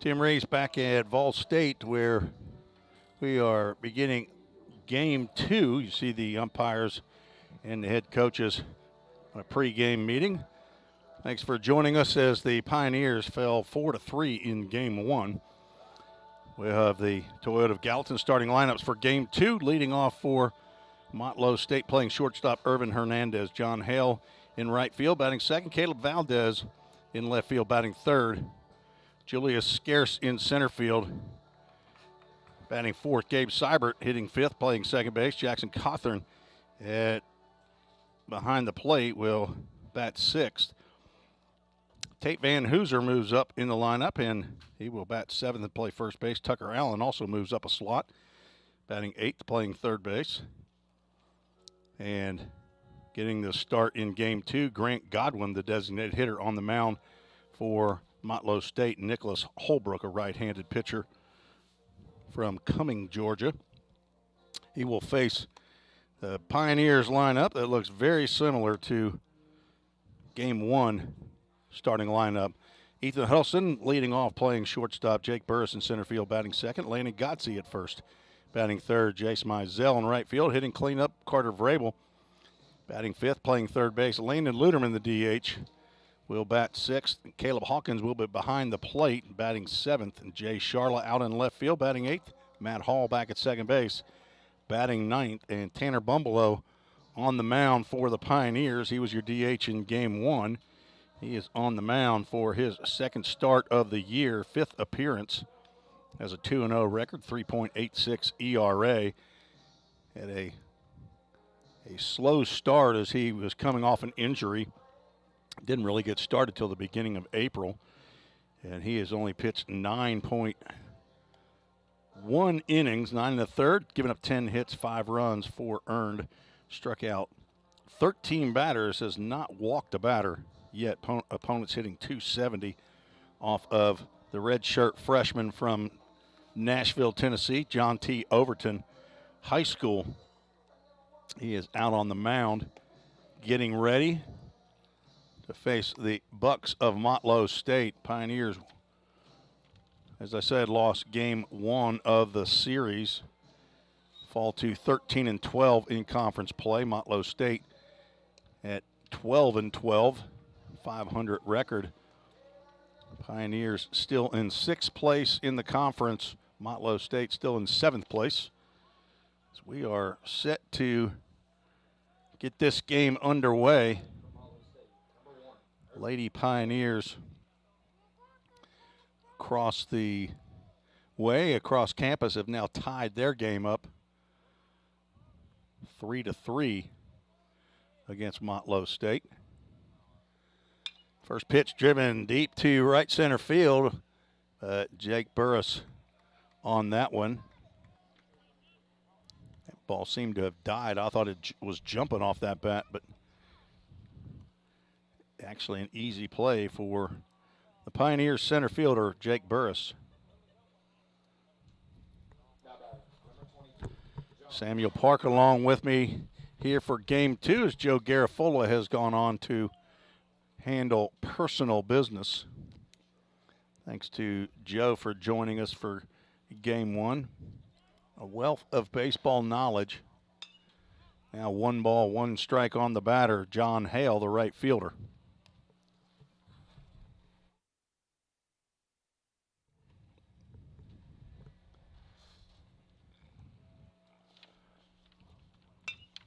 Tim Ray's back at Vol State, where we are beginning game 2. You see the umpires and the head coaches on a pregame meeting. Thanks for joining us as the Pioneers fell 4-3 in game 1. We have the Toyota of Gallatin starting lineups for game 2, leading off for Motlow State playing shortstop Irvin Hernandez. John Hale in right field batting second. Caleb Valdez in left field batting third. Julius Scarce in center field batting fourth. Gabe Seibert hitting fifth, playing second base. Jackson Cawthorn at behind the plate will bat sixth. Tate Van Hooser moves up in the lineup, and he will bat seventh and play first base. Tucker Allen also moves up a slot, batting eighth, playing third base. And getting the start in game 2, Grant Godwin, the designated hitter, on the mound for Motlow State. Nicholas Holbrook, a right-handed pitcher from Cumming, Georgia. He will face the Pioneers lineup that looks very similar to game 1 starting lineup. Ethan Huddleston leading off, playing shortstop. Jake Burris in center field batting second. Landon Gotze at first, batting third. Jace Mizell in right field hitting cleanup. Carter Vrabel batting fifth, playing third base. Landon Luderman, the DH, will bat sixth. Caleb Hawkins will be behind the plate, batting seventh. And Jay Sharla out in left field, batting eighth. Matt Hall back at second base, batting ninth. And Tanner Bumbalow on the mound for the Pioneers. He was your DH in game 1. He is on the mound for his second start of the year, fifth appearance. Has a 2-0 record, 3.86 ERA. Had a slow start as he was coming off an injury. Didn't really get started till the beginning of April. And he has only pitched 9.1 innings, 9 1/3, giving up 10 hits, 5 runs, 4 earned. Struck out 13 batters, has not walked a batter yet. Opponents hitting .270 off of the red shirt freshman from Nashville, Tennessee, John T. Overton High School. He is out on the mound getting ready to face the Bucks of Motlow State. Pioneers, as I said, lost game 1 of the series. Fall to 13-12 in conference play. Motlow State at 12-12, 500 record. Pioneers still in 6th place in the conference. Motlow State still in 7th place. So we are set to get this game underway. Lady Pioneers across the way, across campus, have now tied their game up 3-3 against Motlow State. First pitch driven deep to right center field. Jake Burris on that one. That ball seemed to have died. I thought it was jumping off that bat, but actually an easy play for the Pioneers center fielder, Jake Burris. Samuel Park along with me here for game 2 as Joe Garafola has gone on to handle personal business. Thanks to Joe for joining us for game 1. A wealth of baseball knowledge. Now 1 ball, 1 strike on the batter, John Hale, the right fielder.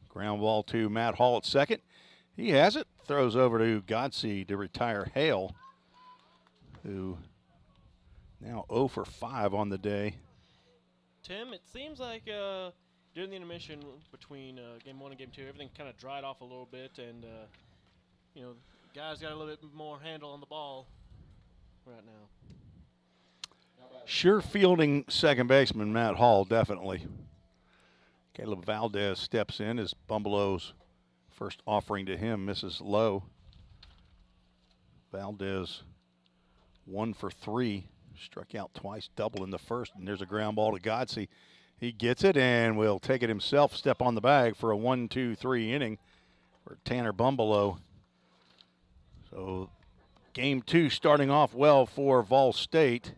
Ground ball to Matt Hall at second. He has it. Throws over to Gotze to retire Hale, who now 0 for 5 on the day. Tim, it seems like during the intermission between game 1 and game 2, everything kind of dried off a little bit, and guys got a little bit more handle on the ball right now. Sure fielding second baseman Matt Hall, definitely. Caleb Valdez steps in as Bumbalow's first offering to him misses low. Valdez 1 for 3, struck out twice, double in the first, and there's a ground ball to Gotze. He gets it and will take it himself, step on the bag for a 1-2-3 inning for Tanner Bumbalow. So game 2 starting off well for Vol State.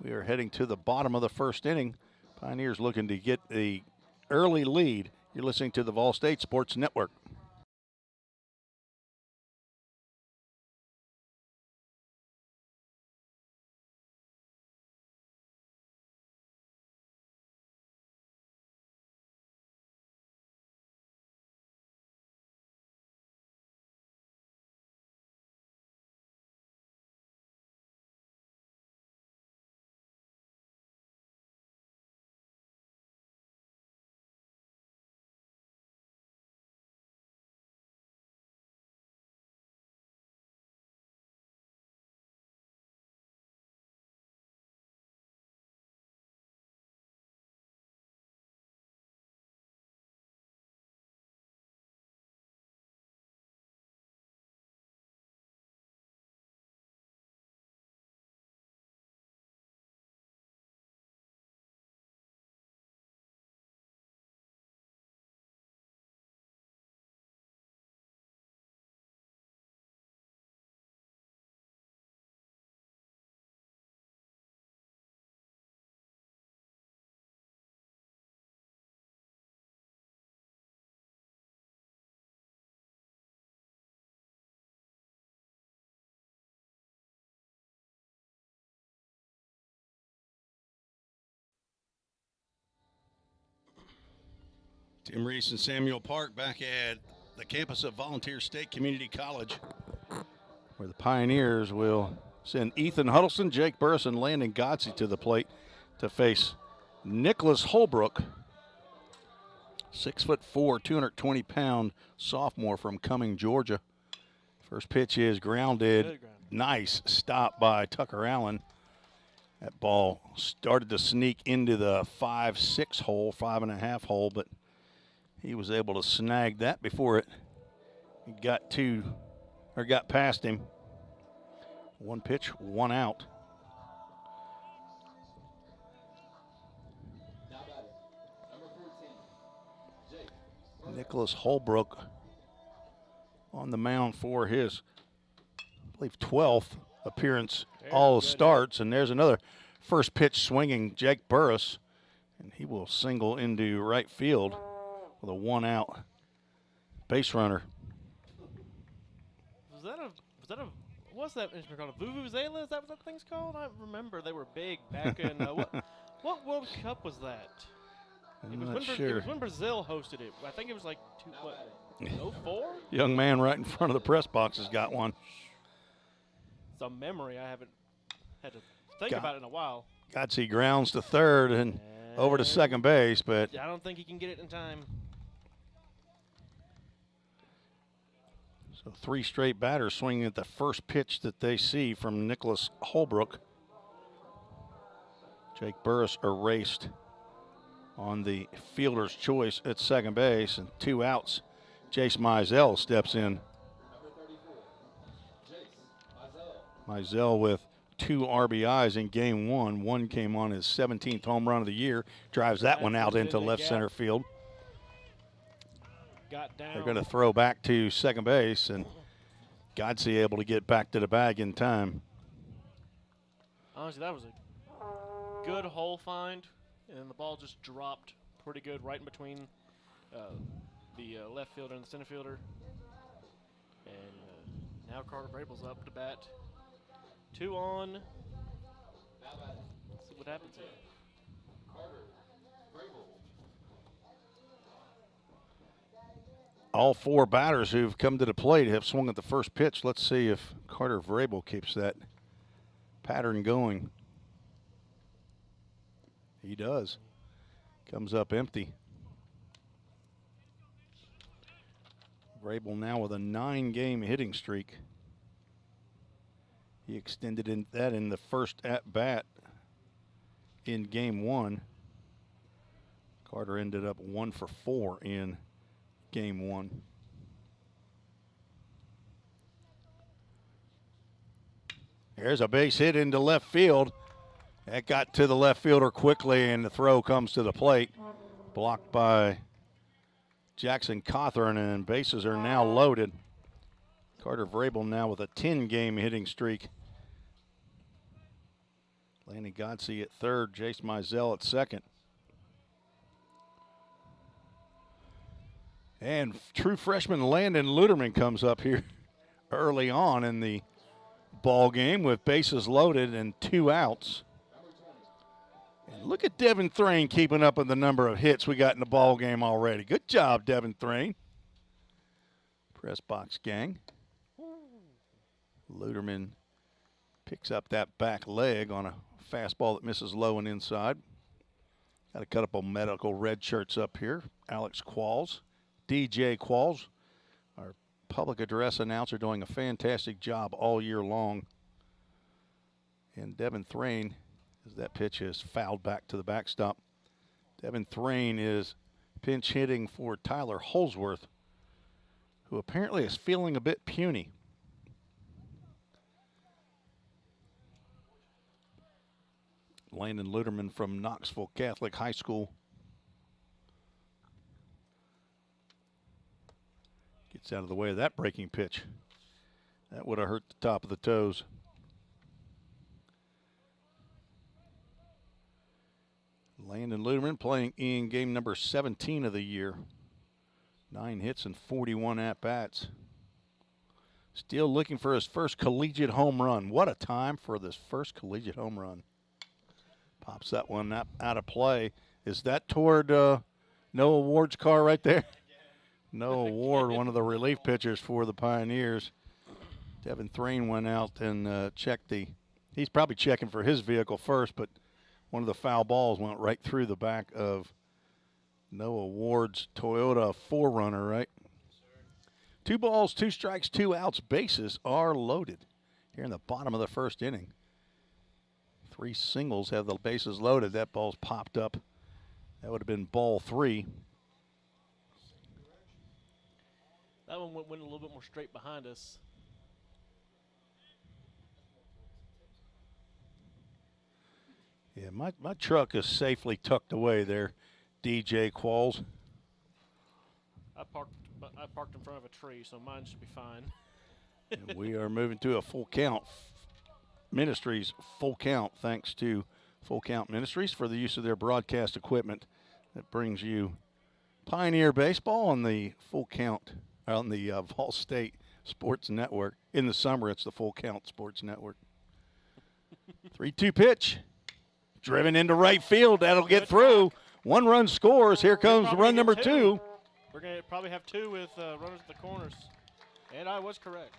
We are heading to the bottom of the first inning. Pioneers looking to get the early lead. You're listening to the Vol State Sports Network. Tim Reese and Samuel Park back at the campus of Volunteer State Community College, where the Pioneers will send Ethan Huddleston, Jake Burris, and Landon Godsey to the plate to face Nicholas Holbrook, 6'4", 220-pound sophomore from Cumming, Georgia. First pitch is grounded. Nice stop by Tucker Allen. That ball started to sneak into the 5-6 hole, 5.5 hole, but he was able to snag that before it got past him. One pitch, one out. Nicholas Holbrook on the mound for his, I believe, 12th appearance, all starts. And there's another first pitch swinging Jake Burris, and he will single into right field with a one-out base runner. What's that instrument called? A vuvuzela? Is that what that thing's called? I remember they were big back in, what World Cup was that? I'm not sure. It was when Brazil hosted it. I think it was like 04? Young man right in front of the press box has got one. It's a memory I haven't had to think about it in a while. Godsey grounds to third and over to second base, but I don't think he can get it in time. So three straight batters swinging at the first pitch that they see from Nicholas Holbrook. Jake Burris erased on the fielder's choice at second base, and two outs. Jace Mizell steps in. Mizell with 2 RBIs in game one. One came on his 17th home run of the year. Drives that one out into left center field. Got down. They're going to throw back to second base, and Godsey able to get back to the bag in time. Honestly, that was a good hole find, and the ball just dropped pretty good right in between the left fielder and the center fielder. And now Carter Vrabel's up to bat. 2 on. Let's see what happens here. All 4 batters who've come to the plate have swung at the first pitch. Let's see if Carter Vrabel keeps that pattern going. He does. Comes up empty. Vrabel now with a 9-game hitting streak. He extended that in the first at-bat in game 1. Carter ended up 1 for 4 in game 1. There's a base hit into left field. That got to the left fielder quickly, and the throw comes to the plate. Blocked by Jackson Cawthorn, and bases are now loaded. Carter Vrabel now with a 10-game hitting streak Landon Godsey at third, Jace Mizell at second. And true freshman Landon Luderman comes up here early on in the ball game with bases loaded and 2 outs. And look at Devin Thrain keeping up with the number of hits we got in the ball game already. Good job, Devin Thrain. Press box gang. Luderman picks up that back leg on a fastball that misses low and inside. Got a couple medical red shirts up here. Alex Qualls, DJ Qualls, our public address announcer, doing a fantastic job all year long. And Devin Thrain, as that pitch is fouled back to the backstop. Devin Thrain is pinch hitting for Tyler Holsworth, who apparently is feeling a bit puny. Landon Luderman from Knoxville Catholic High School gets out of the way of that breaking pitch. That would have hurt the top of the toes. Landon Luderman playing in game number 17 of the year. 9 hits and 41 at-bats. Still looking for his first collegiate home run. What a time for this first collegiate home run. Pops that one up out of play. Is that toward Noah Ward's car right there? Noah Ward, one of the relief pitchers for the Pioneers. Devin Thrain went out and checked he's probably checking for his vehicle first, but one of the foul balls went right through the back of Noah Ward's Toyota 4Runner, right? 2 balls, 2 strikes, 2 outs. Bases are loaded here in the bottom of the first inning. 3 singles have the bases loaded. That ball's popped up. That would have been ball 3. That one went a little bit more straight behind us. Yeah, my truck is safely tucked away there, DJ Qualls. I parked in front of a tree, so mine should be fine. And we are moving to a full count. Ministries full count, thanks to Full Count Ministries for the use of their broadcast equipment that brings you Pioneer Baseball on the Full Count, on the Vol State Sports Network. In the summer, it's the Full Count Sports Network. 3-2 pitch. Driven into right field. That'll get through. 1 run scores. Here comes run number 2. We're going to probably have 2 with runners at the corners. And I was correct.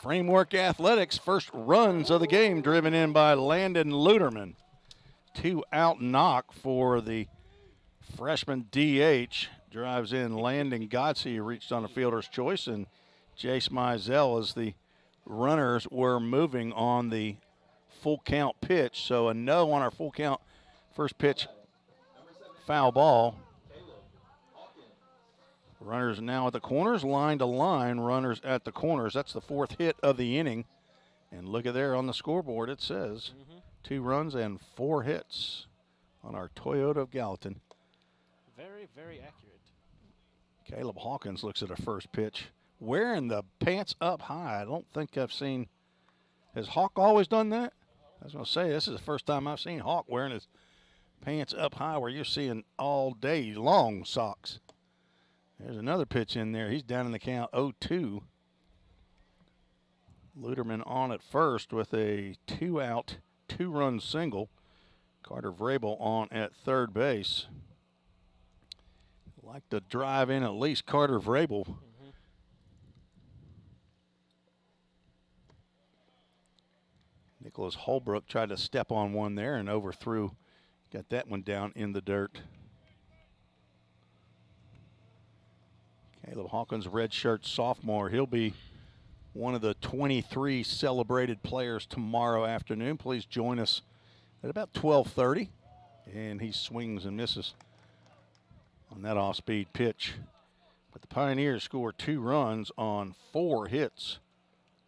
Framework Athletics, first runs of the game driven in by Landon Luderman. 2 out knock for the freshman DH. Drives in Landon Godsey, who reached on a fielder's choice, and Jace Mizell as the runners were moving on the full count pitch. So a no on our full count first pitch foul ball. Runners now at the corners, line to line, runners at the corners. That's the 4th hit of the inning. And look at there on the scoreboard, it says 2 runs and 4 hits on our Toyota of Gallatin. Very, very accurate. Caleb Hawkins looks at a first pitch, wearing the pants up high. I don't think I've seen, has Hawk always done that? I was going to say, this is the first time I've seen Hawk wearing his pants up high where you're seeing all day long socks. There's another pitch in there. He's down in the count 0-2. Luderman on at first with a 2-out, 2-run single. Carter Vrabel on at third base. Like to drive in at least Carter Vrabel. Nicholas Holbrook tried to step on one there and overthrew. Got that one down in the dirt. Caleb Hawkins, redshirt sophomore. He'll be one of the 23 celebrated players tomorrow afternoon. Please join us at about 12:30. And he swings and misses on that off-speed pitch. But the Pioneers score 2 runs on 4 hits.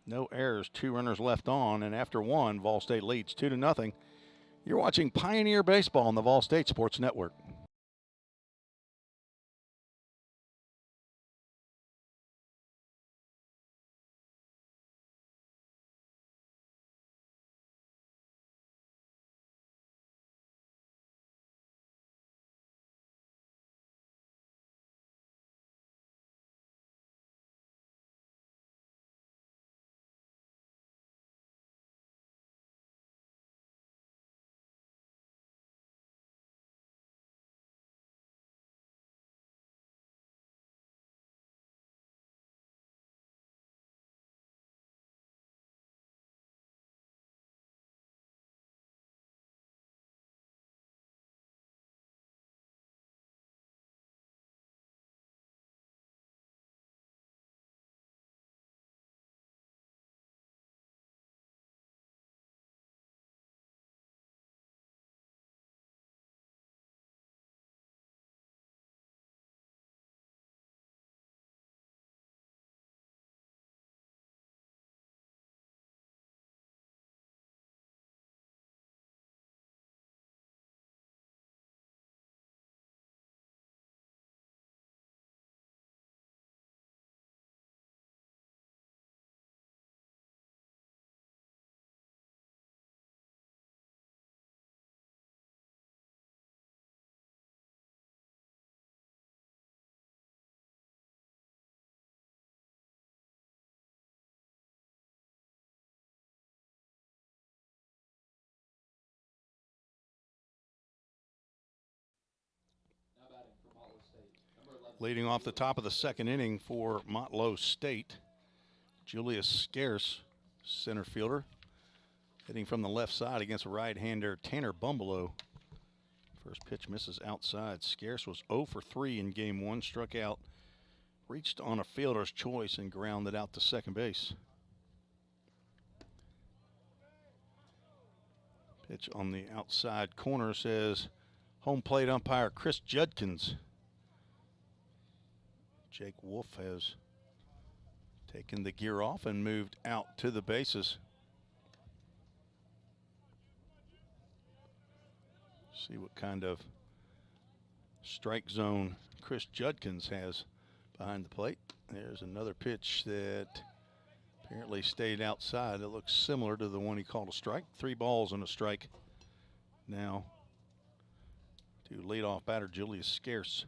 No errors, 2 runners left on. And after 1, Vol State leads 2-0. You're watching Pioneer Baseball on the Vol State Sports Network. Leading off the top of the second inning for Motlow State, Julius Scarce, center fielder, hitting from the left side against right-hander Tanner Bumbleau. First pitch misses outside. Scarce was 0 for 3 in game one, struck out, reached on a fielder's choice, and grounded out to second base. Pitch on the outside corner, says home plate umpire Chris Judkins. Jake Wolf has taken the gear off and moved out to the bases. See what kind of strike zone Chris Judkins has behind the plate. There's another pitch that apparently stayed outside. It looks similar to the one he called a strike. 3 balls and a strike now to leadoff batter Julius Scarce.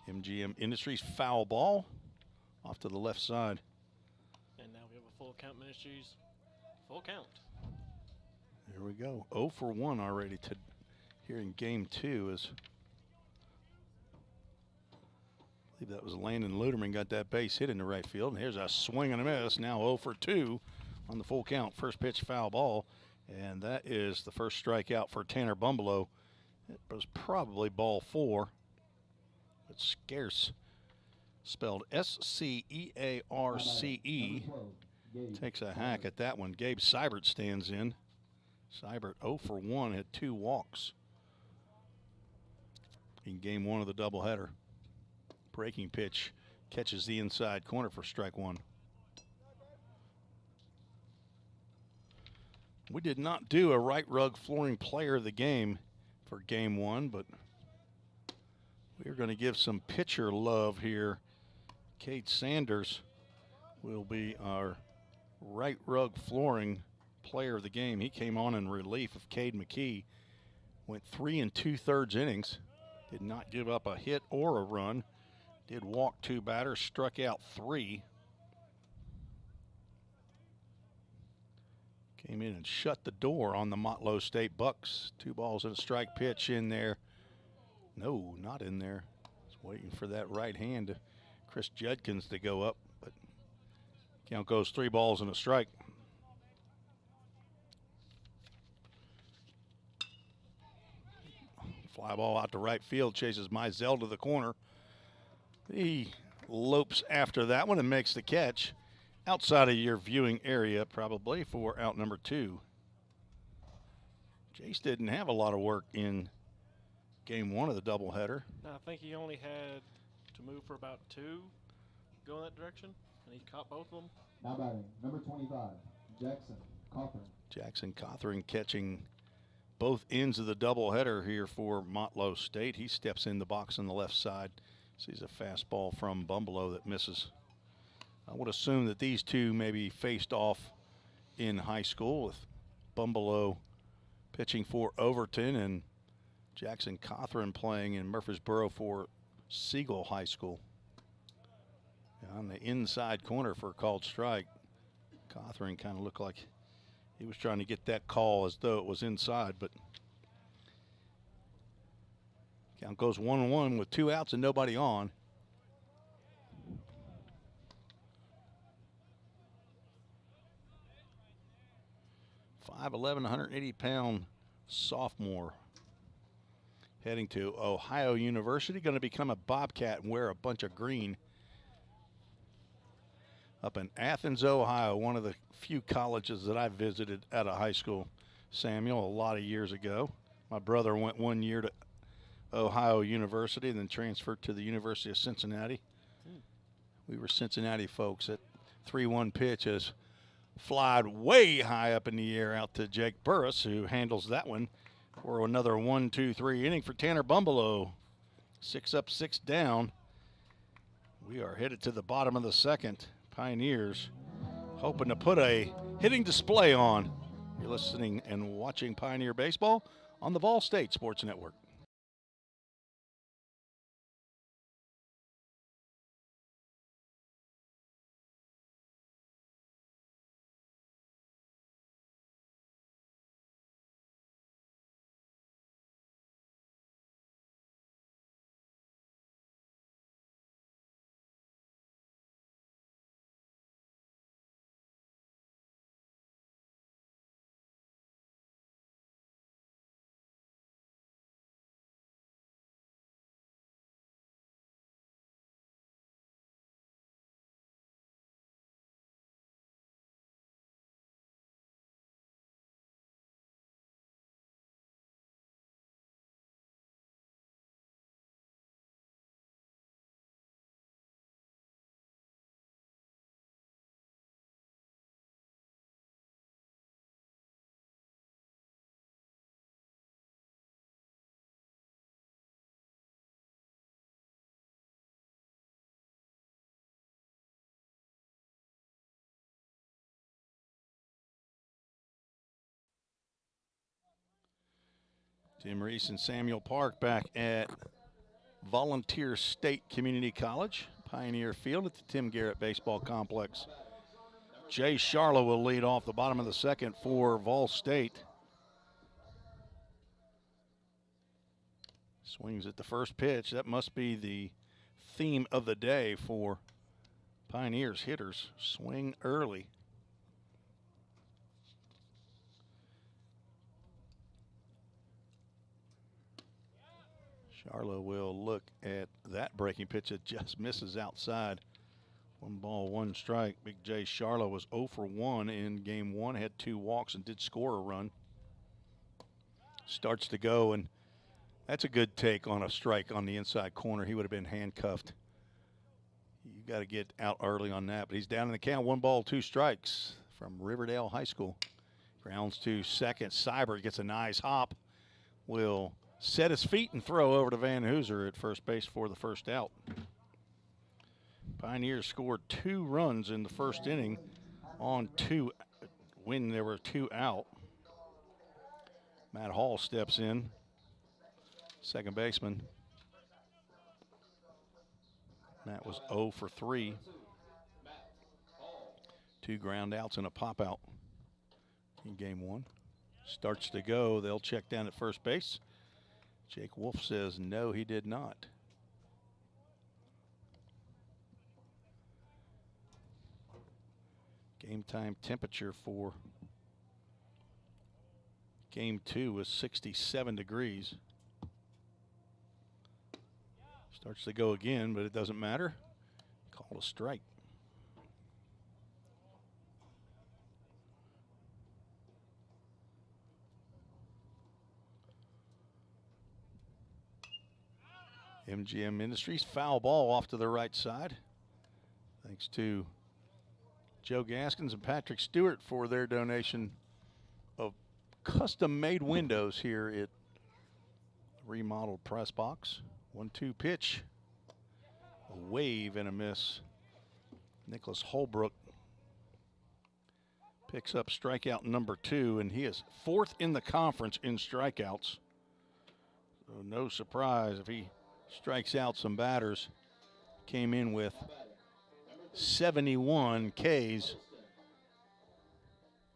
MGM Industries foul ball off to the left side. And now we have a full count Ministries. Full count. Here we go. 0 for 1 already to here in game 2 as I believe that was Landon Luderman got that base hit in the right field. And here's a swing and a miss. Now 0 for 2 on the full count. First pitch foul ball. And that is the first strikeout for Tanner Bumbleau. It was probably ball 4. But Scarce, spelled S-C-E-A-R-C-E, takes a hack at that one. Gabe Seibert stands in. Seibert 0 for 1, had 2 walks in game 1 of the doubleheader. Breaking pitch catches the inside corner for strike 1. We did not do a right rug flooring player of the game for game 1, but we're going to give some pitcher love here. Cade Sanders will be our right rug flooring player of the game. He came on in relief of Cade McKee. Went 3 2/3 innings. Did not give up a hit or a run. Did walk 2 batters, struck out 3. Came in and shut the door on the Motlow State Bucks. 2 balls and a strike pitch in there. No, not in there. Just waiting for that right hand, Chris Judkins, to go up. But count goes 3 balls and a strike. Fly ball out to right field, chases Mizell to the corner. He lopes after that one and makes the catch. Outside of your viewing area, probably, for out number 2. Jace didn't have a lot of work in game 1 of the doubleheader. I think he only had to move for about 2, go in that direction, and he caught both of them. Now batting, number 25, Jackson Cawthorn. Jackson Cawthorn catching both ends of the doubleheader here for Motlow State. He steps in the box on the left side. Sees a fastball from Bumbleau that misses. I would assume that these two maybe faced off in high school, with Bumbleau pitching for Overton and Jackson Cawthorn playing in Murfreesboro for Siegel High School. On the inside corner for a called strike. Cawthorn kind of looked like he was trying to get that call as though it was inside, but count goes 1-1 with 2 outs and nobody on. .5'11", 180-pound sophomore heading to Ohio University, going to become a Bobcat and wear a bunch of green. Up in Athens, Ohio, one of the few colleges that I visited out of high school, Samuel, a lot of years ago. My brother went 1 year to Ohio University and then transferred to the University of Cincinnati. We were Cincinnati folks. At 3-1 pitch has flied way high up in the air out to Jake Burris, who handles that one for another 1-2-3 inning for Tanner Bumbleau. 6 up, 6 down. We are headed to the bottom of the second. Pioneers hoping to put a hitting display on. You're listening and watching Pioneer Baseball on the Vol State Sports Network. Tim Reese and Samuel Park back at Volunteer State Community College, Pioneer Field at the Tim Garrett Baseball Complex. Jay Charlo will lead off the bottom of the second for Vol State. Swings at the first pitch. That must be the theme of the day for Pioneers hitters. Swing early. Charlo will look at that breaking pitch that just misses outside. 1 ball, 1 strike. Big J Charlo was 0 for 1 in game 1, had 2 walks and did score a run. Starts to go, and that's a good take on a strike on the inside corner. He would have been handcuffed. You got to get out early on that, but he's down in the count. 1 ball, 2 strikes from Riverdale High School. Grounds to second. Seibert gets a nice hop. Will set his feet and throw over to Van Hooser at first base for the first out. Pioneers scored 2 runs in the first inning on 2 when there were 2 out. Matt Hall steps in, second baseman. Matt was 0 for 3. 2 ground outs and a pop out in game 1. Starts to go. They'll check down at first base. Jake Wolf says no, he did not. Game time temperature for game 2 was 67 degrees. Starts to go again, but it doesn't matter. Called a strike. MGM Industries foul ball off to the right side. Thanks to Joe Gaskins and Patrick Stewart for their donation of custom-made windows here at remodeled press box. 1-2 pitch. A wave and a miss. Nicholas Holbrook picks up strikeout number 2, and he is 4th in the conference in strikeouts. So no surprise if he strikes out some batters. Came in with 71 Ks.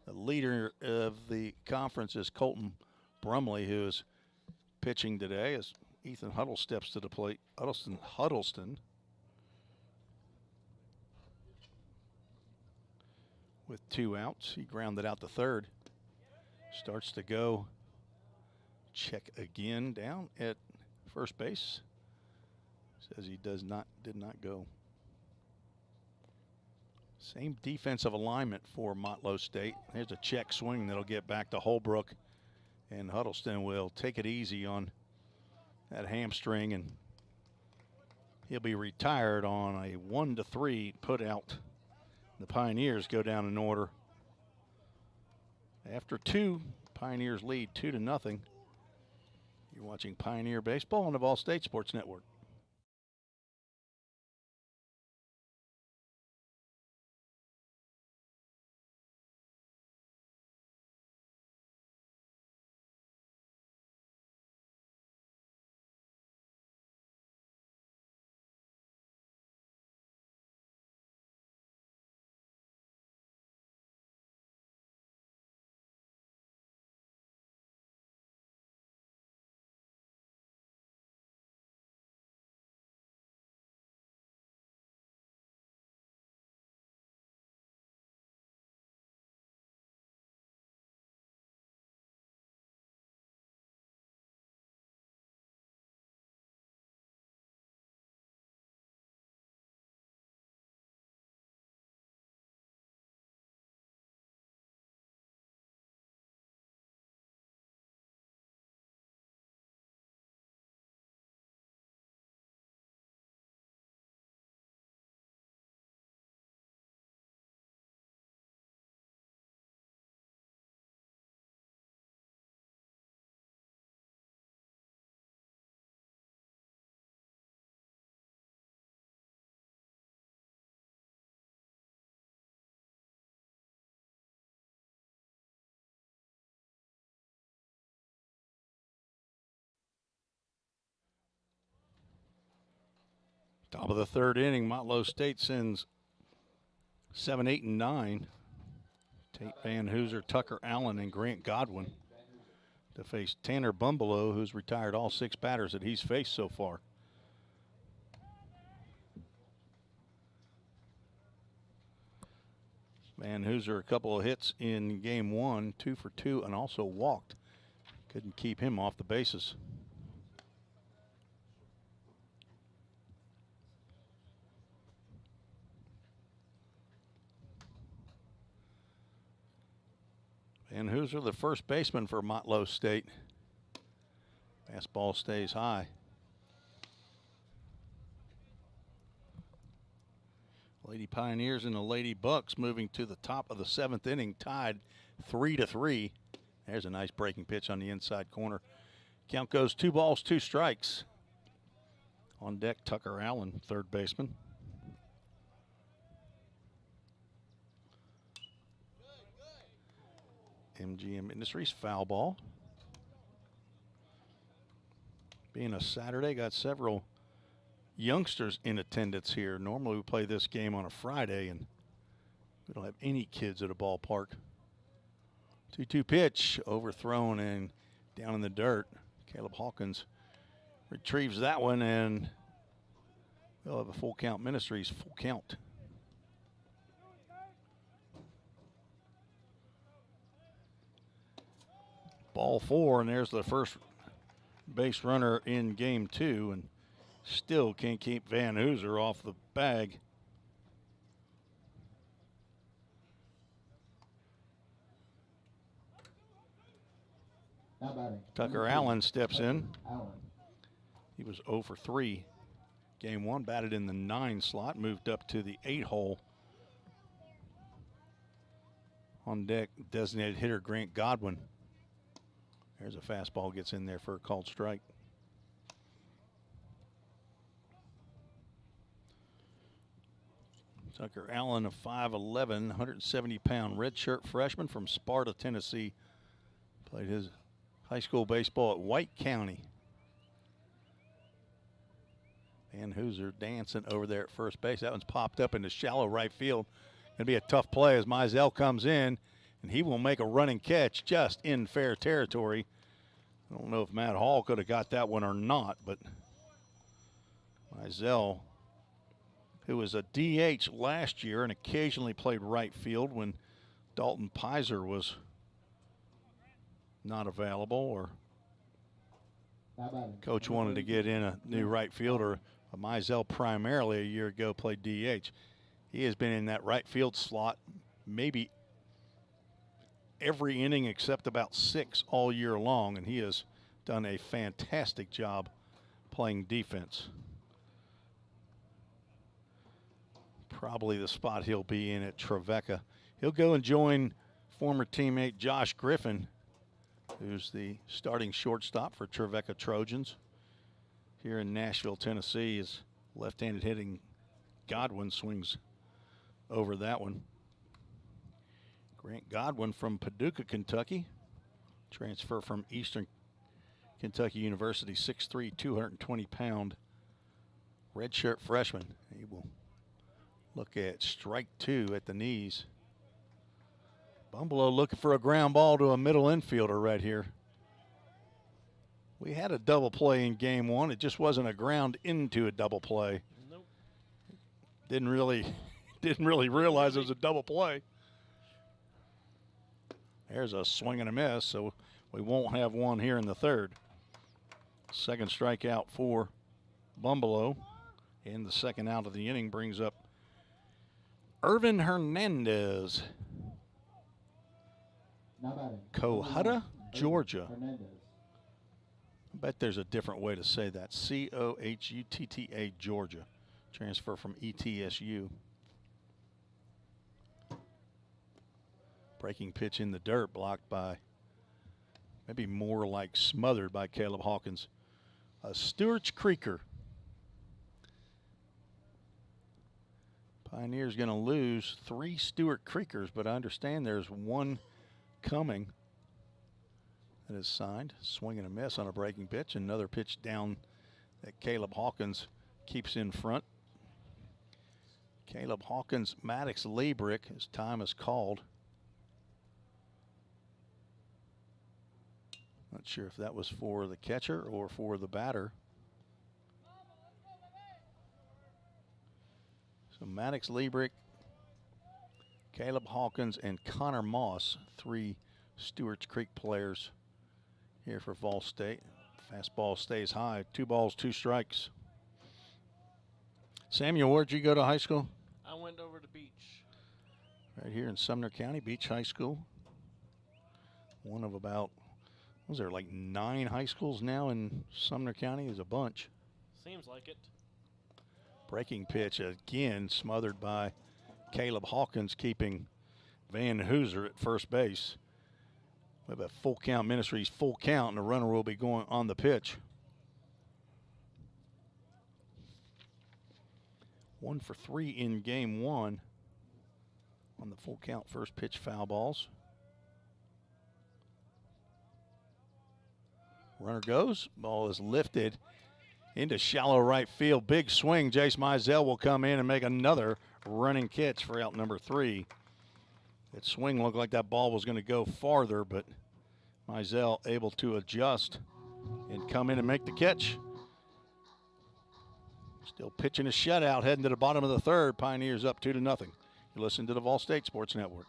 The leader of the conference is Colton Brumley, who is pitching today as Ethan Huddle steps to the plate. Huddleston with 2 outs. He grounded out the third. Starts to go. Check again down at first base. Says he did not go. Same defensive alignment for Motlow State. There's a check swing that'll get back to Holbrook, and Huddleston will take it easy on that hamstring, and he'll be retired on a 1-3 put out. The Pioneers go down in order. After 2, Pioneers lead 2-0. You're watching Pioneer Baseball on the Vol State Sports Network. Top of the third inning, Motlow State sends 7, 8, and 9. Tate Van Hooser, Tucker Allen, and Grant Godwin to face Tanner Bumbelow, who's retired all 6 batters that he's faced so far. Van Hooser, a couple of hits in game 1, 2 for 2, and also walked. Couldn't keep him off the bases. Van Hooser, the first baseman for Motlow State. Fastball stays high. Lady Pioneers and the Lady Bucks moving to the top of the 7th inning, tied 3-3. There's a nice breaking pitch on the inside corner. Count goes 2 balls, 2 strikes. On deck, Tucker Allen, third baseman. MGM Industries, foul ball. Being a Saturday, got several youngsters in attendance here. Normally we play this game on a Friday, and we don't have any kids at a ballpark. 2-2 pitch, overthrown and down in the dirt. Caleb Hawkins retrieves that one, and they'll have a full count. Ministries, full count. Ball 4, and there's the first base runner in game 2, and still can't keep Van Hooser off the bag. Now batting. Tucker Allen steps in. Allen. He was 0 for 3. Game 1, batted in the 9 slot, moved up to the 8 hole. On deck, designated hitter Grant Godwin. There's a fastball, gets in there for a called strike. Tucker Allen, a 5'11", 170-pound redshirt freshman from Sparta, Tennessee. Played his high school baseball at White County. Van Hooser dancing over there at first base. That one's popped up into shallow right field. Going to be a tough play as Mizell comes in, and he will make a running catch just in fair territory. I don't know if Matt Hall could have got that one or not, but Mizell, who was a DH last year and occasionally played right field when Dalton Pizer was not available, or coach wanted to get in a new right fielder. Mizell primarily a year ago played DH. He has been in that right field slot maybe every inning except about 6 all year long, and he has done a fantastic job playing defense. Probably the spot he'll be in at Trevecca. He'll go and join former teammate Josh Griffin, who's the starting shortstop for Trevecca Trojans here in Nashville, Tennessee. His left-handed hitting Godwin swings over that one. Grant Godwin from Paducah, Kentucky. Transfer from Eastern Kentucky University, 6'3", 220-pound redshirt freshman. He will look at strike 2 at the knees. Bumbelow looking for a ground ball to a middle infielder right here. We had a double play in game 1. It just wasn't a ground into a double play. Nope. Didn't really realize it was a double play. There's a swing and a miss, so we won't have one here in the third. Second strikeout for Bumbelow. And the second out of the inning brings up Irvin Hernandez. Now batting. Cohutta, Georgia. Hernandez. I bet there's a different way to say that. Cohutta, Georgia. Transfer from ETSU. Breaking pitch in the dirt, blocked by, maybe more like smothered by Caleb Hawkins. Stewart's Creeker. Pioneers going to lose 3 Stewart Creekers, but I understand there's one coming that is signed. Swing and a miss on a breaking pitch. Another pitch down that Caleb Hawkins keeps in front. Caleb Hawkins, Maddox Labrick, his time is called. Not sure if that was for the catcher or for the batter. So Maddox Labrick, Caleb Hawkins, and Connor Moss, 3 Stewart's Creek players here for Vol State. Fastball stays high. 2 balls, 2 strikes. Samuel, where'd you go to high school? I went over to Beach. Right here in Sumner County, Beach High School. One of about, was there like 9 high schools now in Sumner County? There's a bunch. Seems like it. Breaking pitch again, smothered by Caleb Hawkins, keeping Van Hooser at first base. We have a full count, Ministries full count, and the runner will be going on the pitch. 1 for 3 in game 1 on the full count first pitch foul balls. Runner goes, ball is lifted into shallow right field. Big swing. Jace Mizell will come in and make another running catch for out number 3. That swing looked like that ball was going to go farther, but Mizell able to adjust and come in and make the catch. Still pitching a shutout, heading to the bottom of the 3rd. Pioneers up 2-0. You're listening to the Vol State Sports Network.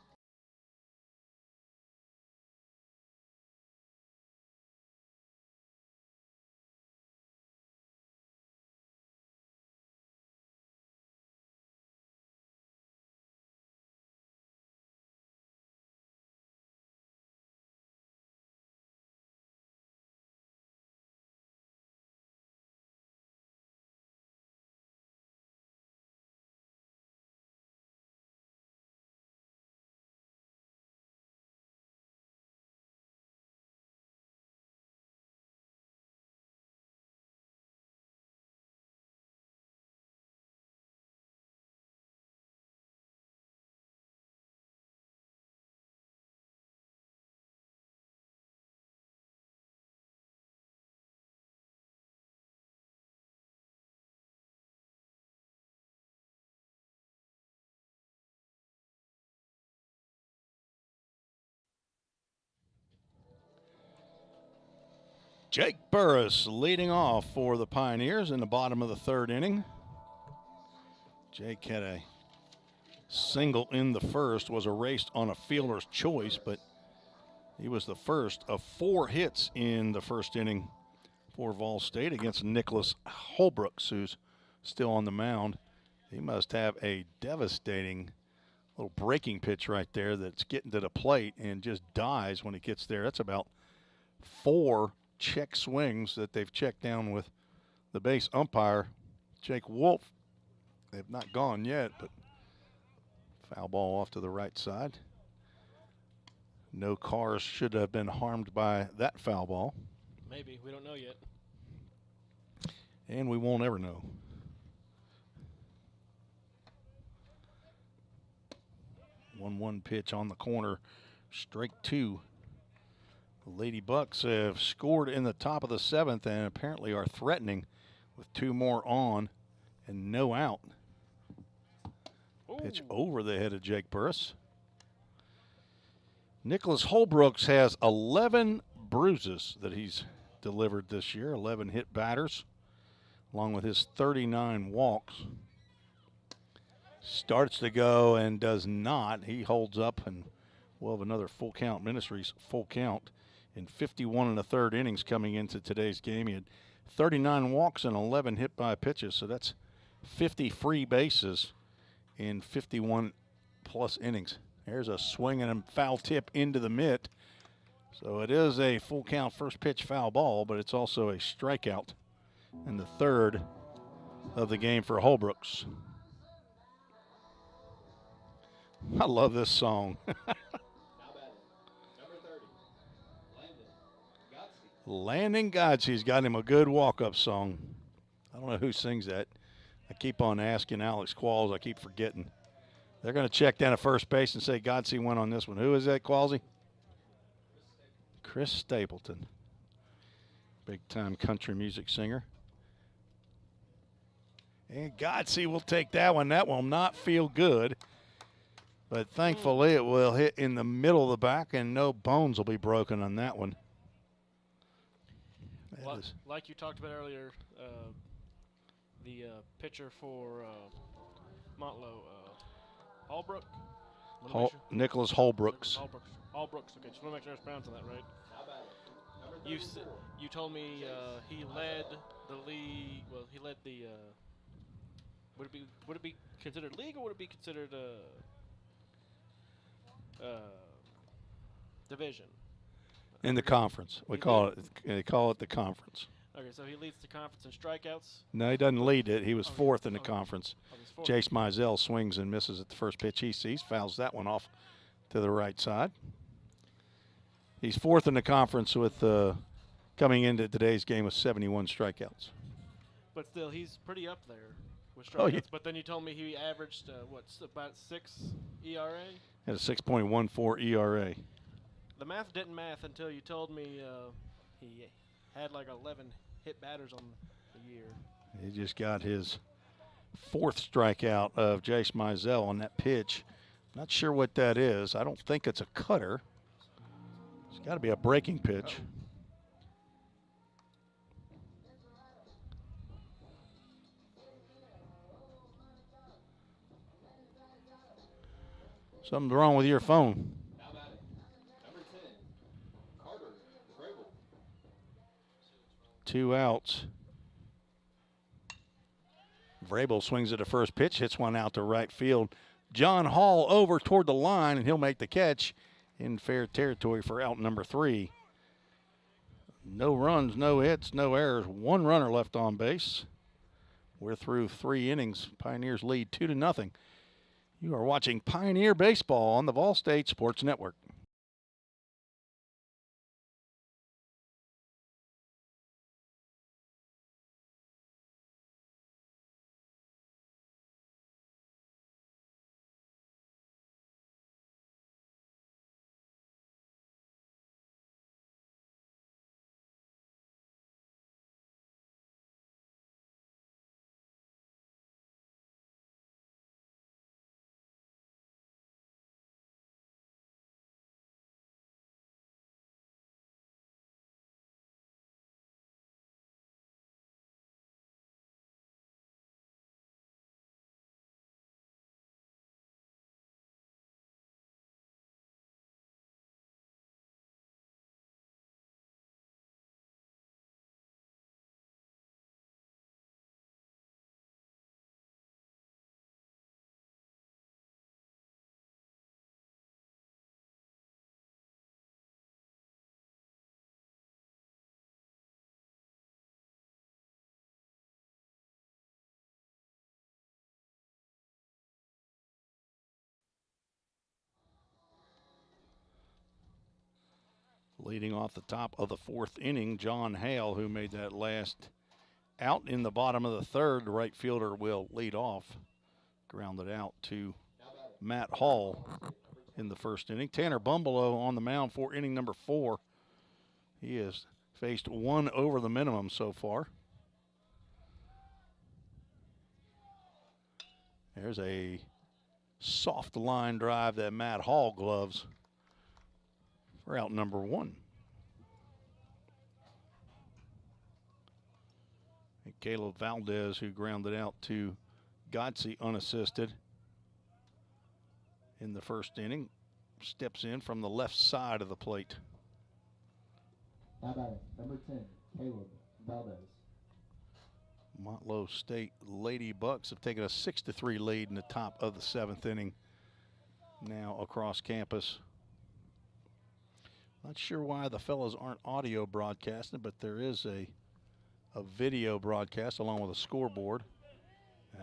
Jake Burris leading off for the Pioneers in the bottom of the 3rd inning. Jake had a single in the first, was erased on a fielder's choice, but he was the first of 4 hits in the first inning for Vol State against Nicholas Holbrooks, who's still on the mound. He must have a devastating little breaking pitch right there that's getting to the plate and just dies when it gets there. That's about 4 check swings that they've checked down with the base umpire, Jake Wolf. They've not gone yet, but foul ball off to the right side. No cars should have been harmed by that foul ball. Maybe. We don't know yet. And we won't ever know. One pitch on the corner, strike 2. The Lady Bucks have scored in the top of the 7th and apparently are threatening with 2 more on and no out. Ooh. Pitch over the head of Jake Burris. Nicholas Holbrooks has 11 bruises that he's delivered this year, 11 hit batters, along with his 39 walks. Starts to go and does not. He holds up, and we'll have another full count, Ministries full count, in 51 1/3 innings coming into today's game. He had 39 walks and 11 hit by pitches, so that's 50 free bases in 51 plus innings. There's a swing and a foul tip into the mitt. So it is a full count first pitch foul ball, but it's also a strikeout in the 3rd of the game for Holbrooks. I love this song. Landon Godsey's got him a good walk-up song. I don't know who sings that. I keep on asking Alex Qualls. I keep forgetting. They're going to check down at first base and say Godsey went on this one. Who is that, Qualsy? Chris Stapleton. Big-time country music singer. And Godsey will take that one. That will not feel good. But thankfully it will hit in the middle of the back and no bones will be broken on that one. Like you talked about earlier, the pitcher for Motlow, Holbrook? Nicholas Holbrooks. Holbrooks. Okay, just want to make sure I was pronouncing that right. You told me he led the league. Well, he led the. Would it be considered league or would it be considered division? In the conference, they call it the conference. Okay, so he leads the conference in strikeouts. No, he doesn't lead it. He was fourth in the conference. Fourth. Jace Mizell swings and misses at the first pitch he sees, fouls that one off to the right side. He's fourth in the conference with coming into today's game with 71 strikeouts. But still, he's pretty up there with strikeouts. Oh, yeah. But then you told me he averaged about 6 ERA. Had a 6.14 ERA. The math didn't math until you told me he had like 11 hit batters on the year. He just got his fourth strikeout of Jace Mizell on that pitch. Not sure what that is. I don't think it's a cutter. It's got to be a breaking pitch. Something's wrong with your phone. 2 outs. Vrabel swings at the first pitch, hits one out to right field. John Hall over toward the line, and he'll make the catch in fair territory for out number 3. No runs, no hits, no errors. 1 runner left on base. We're through 3 innings. Pioneers lead 2-0. You are watching Pioneer Baseball on the Vol State Sports Network. Leading off the top of the 4th inning, John Hale, who made that last out in the bottom of the 3rd. The right fielder will lead off. Grounded out to Matt Hall in the 1st inning. Tanner Bumbleow on the mound for inning number 4. He has faced 1 over the minimum so far. There's a soft line drive that Matt Hall gloves for out number 1. And Caleb Valdez, who grounded out to Godsey unassisted in the 1st inning, steps in from the left side of the plate. Now batting, number 10, Caleb Valdez. Motlow State Lady Bucks have taken a 6-3 lead in the top of the 7th inning now across campus. Not sure why the fellas aren't audio broadcasting, but there is a video broadcast along with a scoreboard.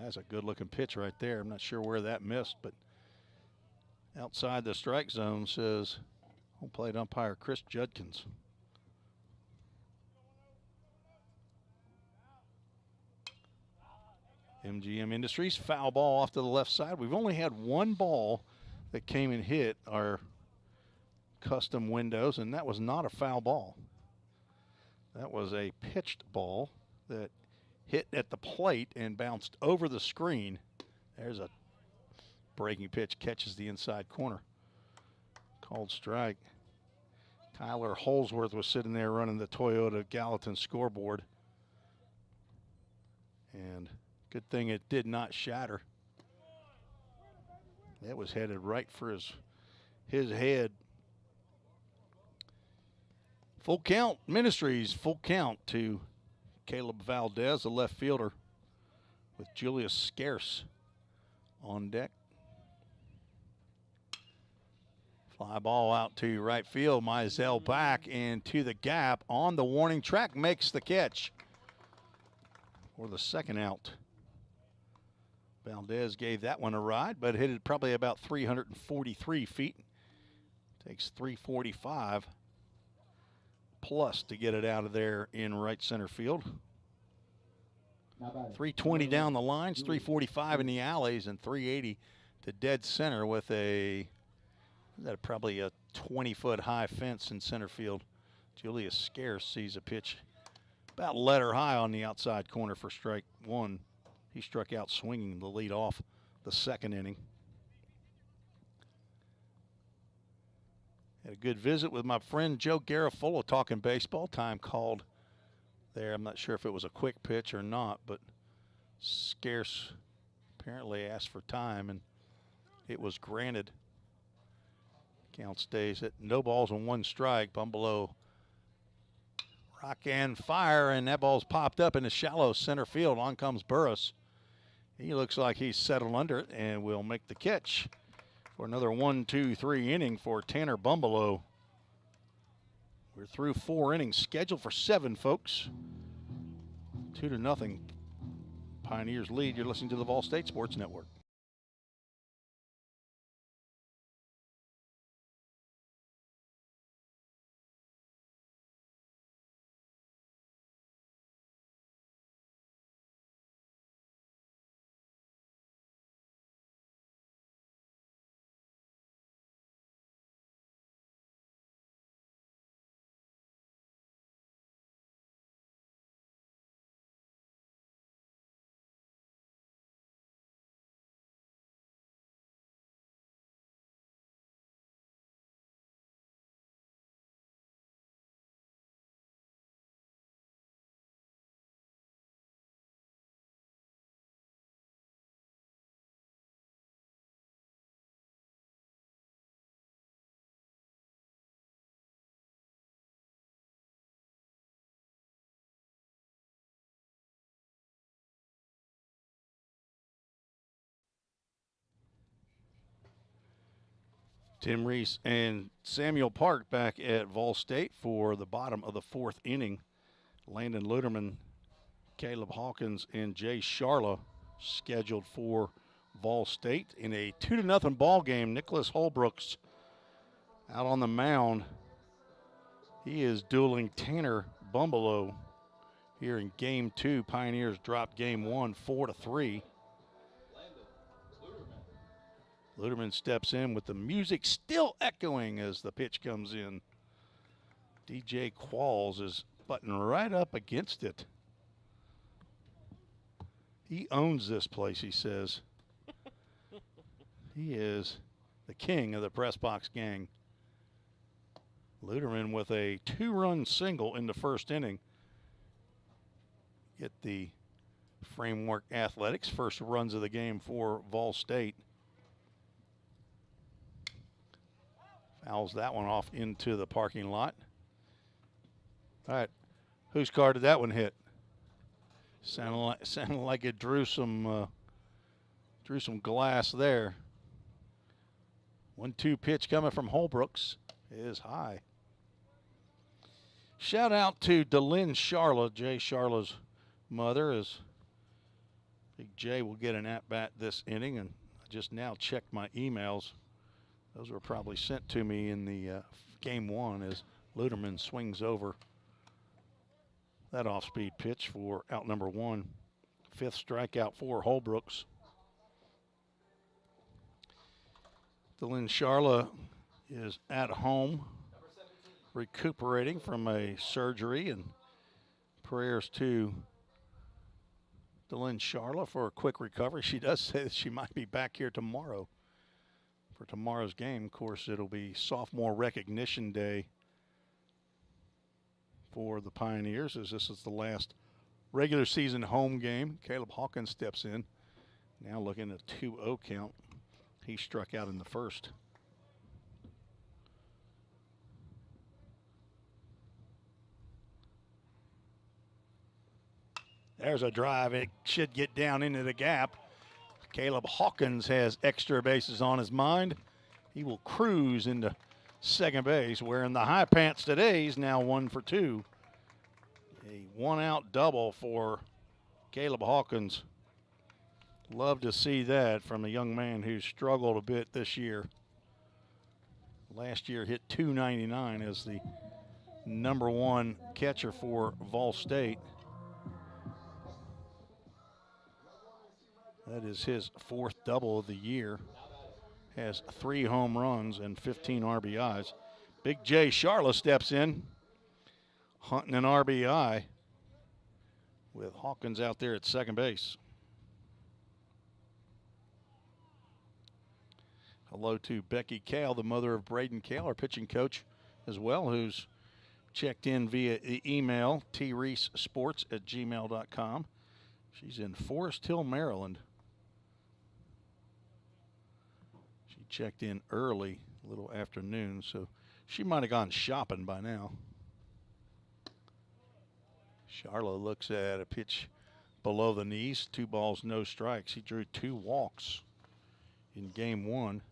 That's a good-looking pitch right there. I'm not sure where that missed, but outside the strike zone says home plate umpire Chris Judkins. MGM Industries, foul ball off to the left side. We've only had 1 ball that came and hit our custom windows, and that was not a foul ball. That was a pitched ball that hit at the plate and bounced over the screen. There's a breaking pitch, catches the inside corner. Called strike. Tyler Holsworth was sitting there running the Toyota Gallatin scoreboard. And good thing it did not shatter. That was headed right for his head. Full count, Ministries, full count to Caleb Valdez, the left fielder, with Julius Scarce on deck. Fly ball out to right field. Mizell back into the gap on the warning track, makes the catch for the second out. Valdez gave that one a ride, but hit it probably about 343 feet. Takes 345 plus to get it out of there in right center field. 320 down the lines, 345 in the alleys, and 380 to dead center with probably a 20-foot high fence in center field. Julius Scarce sees a pitch about letter high on the outside corner for strike one. He struck out swinging the lead off the second inning. Had a good visit with my friend Joe Garofolo talking baseball. Time called there. I'm not sure if it was a quick pitch or not, but Scarce apparently asked for time, and it was granted. Count stays at no balls and one strike. Bumbleau rock and fire, and that ball's popped up in the shallow center field. On comes Burris. He looks like he's settled under it and will make the catch for another 1-2-3 inning for Tanner Bumbleau. We're through 4 innings, scheduled for 7, folks. 2-0. Pioneers lead. You're listening to the Vol State Sports Network. Tim Reese and Samuel Park back at Vol State for the bottom of the 4th inning. Landon Luderman, Caleb Hawkins, and Jay Sharla scheduled for Vol State in a 2-0 ball game. Nicholas Holbrooks out on the mound. He is dueling Tanner Bumbleau here in Game 2. Pioneers dropped Game 1 4-3. Luderman steps in with the music still echoing as the pitch comes in. DJ Qualls is butting right up against it. He owns this place, he says. He is the king of the press box gang. Luderman with a 2-run single in the first inning. Get the Framework Athletics first runs of the game for Vol State. Fouls that one off into the parking lot. All right, whose car did that one hit? Sounded like it drew some glass there. 1-2 pitch coming from Holbrooks is high. Shout out to DeLynn Sharla, Jay Sharla's mother. As Big Jay will get an at-bat this inning, and I just now checked my emails. Those were probably sent to me in the Game 1 as Luderman swings over that off-speed pitch for out number 1. 5th strikeout for Holbrooks. DeLynn Sharla is at home recuperating from a surgery, and prayers to Delyn Charla for a quick recovery. She does say that she might be back here tomorrow for tomorrow's game. Of course, it'll be sophomore recognition day for the Pioneers, as this is the last regular season home game. Caleb Hawkins steps in. Now looking at a 2-0 count. He struck out in the first. There's a drive. It should get down into the gap. Caleb Hawkins has extra bases on his mind. He will cruise into second base, wearing the high pants today. He's now 1 for 2. A one-out double for Caleb Hawkins. Love to see that from a young man who's struggled a bit this year. Last year hit .299 as the #1 catcher for Vol State. That is his 4th double of the year. Has 3 home runs and 15 RBIs. Big Jay Charla steps in, hunting an RBI with Hawkins out there at second base. Hello to Becky Kale, the mother of Braden Kale, our pitching coach as well, who's checked in via email, treesesports@gmail.com. She's in Forest Hill, Maryland. She checked in early, a little afternoon, so she might have gone shopping by now. Charla looks at a pitch below the knees, 2 balls, no strikes. He drew 2 walks in game 1.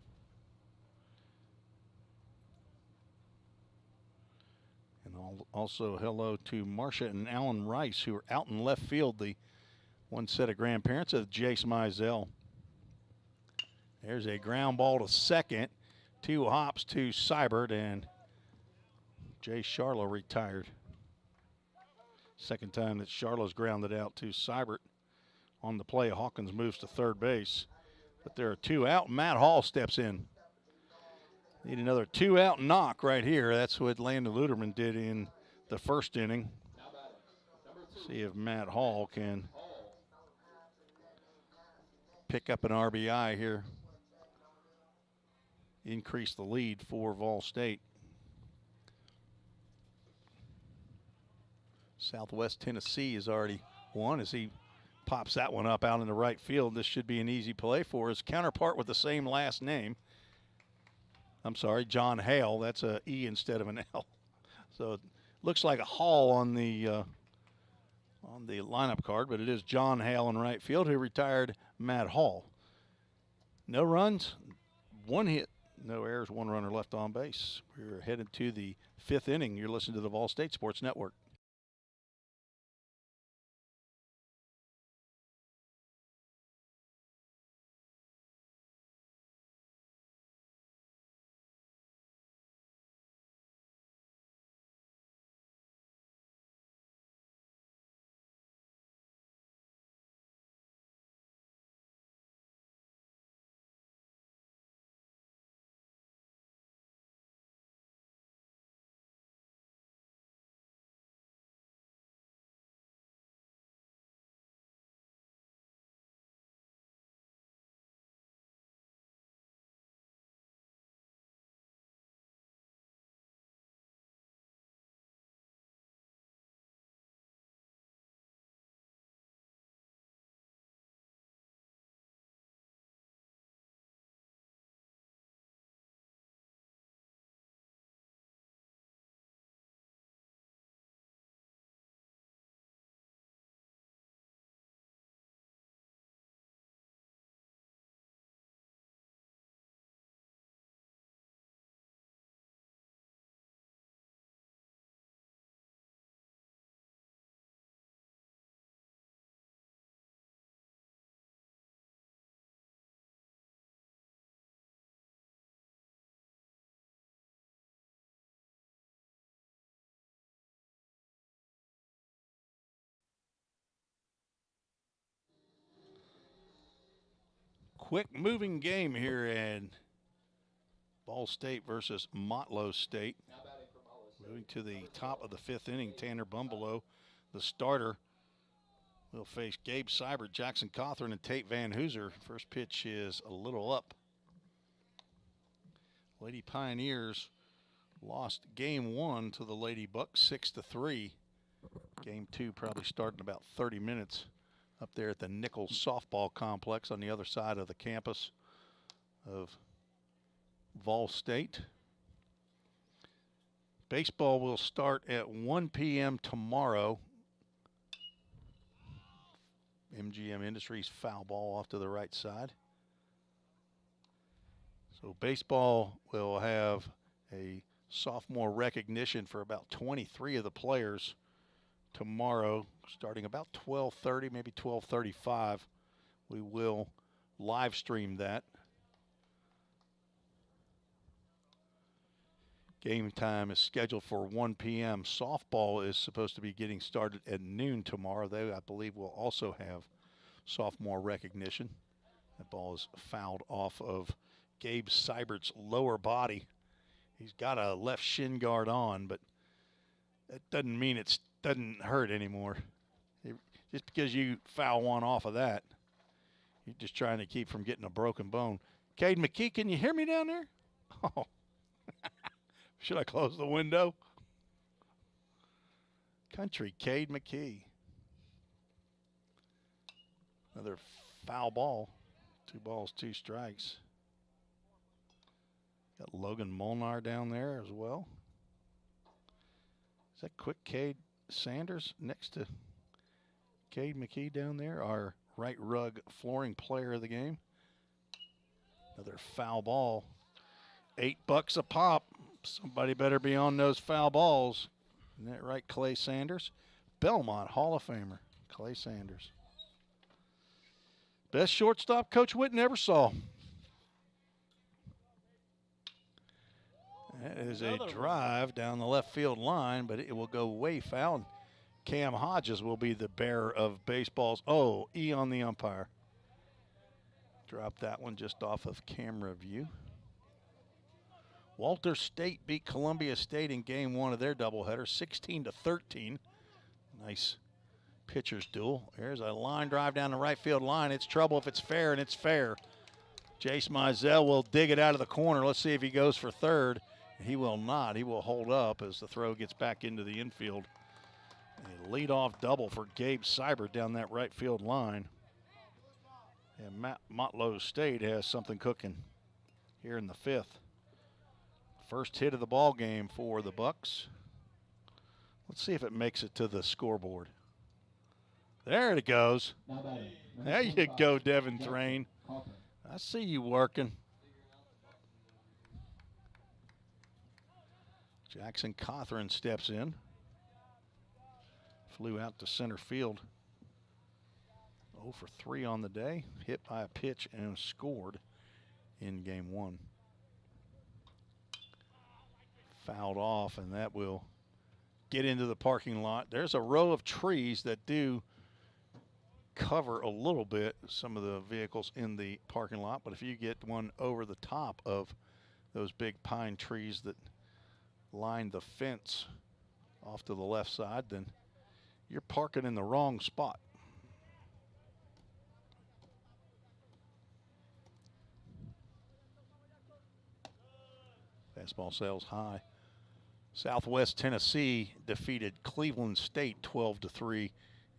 And also hello to Marcia and Alan Rice, who are out in left field, the one set of grandparents of Jace Mizell. There's a ground ball to second. 2 hops to Seibert, and Jay Charla retired. Second time that Charla's grounded out to Seibert. On the play, Hawkins moves to third base. But there are 2 out. Matt Hall steps in. Need another 2-out knock right here. That's what Landon Luderman did in the first inning. See if Matt Hall can pick up an RBI here. Increase the lead for Vol State. Southwest Tennessee has already won as he pops that one up out in the right field. This should be an easy play for his counterpart with the same last name. I'm sorry, John Hale. That's a E instead of an L. So it looks like a Hall on the lineup card, but it is John Hale in right field, who retired Matt Hall. No runs, 1 hit, no errors, 1 runner left on base. We're headed to the 5th inning. You're listening to the Vol State Sports Network. Quick moving game here in Ball State versus Motlow State. Moving to the top of the 5th inning, Tanner Bumblelow, the starter, will face Gabe Seibert, Jackson Cawthorn, and Tate Van Hooser. First pitch is a little up. Lady Pioneers lost game 1 to the Lady Bucks 6-3. Game 2 probably starting about 30 minutes up there at the Nichols Softball Complex on the other side of the campus of Vol State. Baseball will start at 1 p.m. tomorrow. MGM Industries foul ball off to the right side. So baseball will have a sophomore recognition for about 23 of the players tomorrow, starting about 12:30, maybe 12:35. We will live stream that. Game time is scheduled for 1 p.m. Softball is supposed to be getting started at noon tomorrow. They, I believe, will also have sophomore recognition. That ball is fouled off of Gabe Seibert's lower body. He's got a left shin guard on, but that doesn't mean it doesn't hurt anymore. Just because you foul one off of that, you're just trying to keep from getting a broken bone. Cade McKee, can you hear me down there? Oh. Should I close the window? Country Cade McKee. Another foul ball. 2 balls, 2 strikes. Got Logan Molnar down there as well. Is that quick Cade Sanders next to Cade McKee down there? Our right rug flooring player of the game. Another foul ball. $8 a pop. Somebody better be on those foul balls. Isn't that right, Clay Sanders? Belmont Hall of Famer, Clay Sanders. Best shortstop Coach Witten ever saw. That is a drive down the left field line, but it will go way foul. Cam Hodges will be the bearer of baseballs. Oh, E on the umpire. Dropped that one just off of camera view. Walter State beat Columbia State in game 1 of their doubleheader, 16-13. Nice pitcher's duel. There's a line drive down the right field line. It's trouble if it's fair, and it's fair. Jace Mizell will dig it out of the corner. Let's see if he goes for third. He will not. He will hold up as the throw gets back into the infield. A leadoff double for Gabe Seibert down that right field line. And Motlow State has something cooking here in the 5th. First hit of the ball game for the Bucks. Let's see if it makes it to the scoreboard. There it goes. There you go, Devin Thrain. I see you working. Jackson Cawthorn steps in. Flew out to center field. 0 for 3 on the day. Hit by a pitch and scored in game 1. Fouled off, and that will get into the parking lot. There's a row of trees that do cover a little bit some of the vehicles in the parking lot, but if you get one over the top of those big pine trees that line the fence off to the left side, then you're parking in the wrong spot. Fastball sails high. Southwest Tennessee defeated Cleveland State 12-3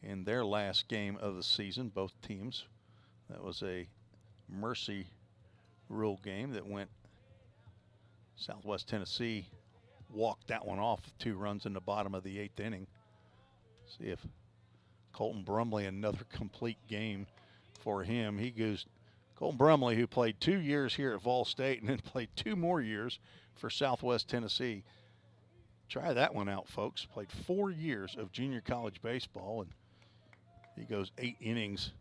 in their last game of the season, both teams. That was a mercy rule game that went. Southwest Tennessee walked that one off with 2 runs in the bottom of the 8th inning. See if Colton Brumley, another complete game for him. He goes, Colton Brumley, who played 2 years here at Vol State and then played 2 more years for Southwest Tennessee. Try that one out, folks. Played 4 years of junior college baseball, and he goes 8 innings,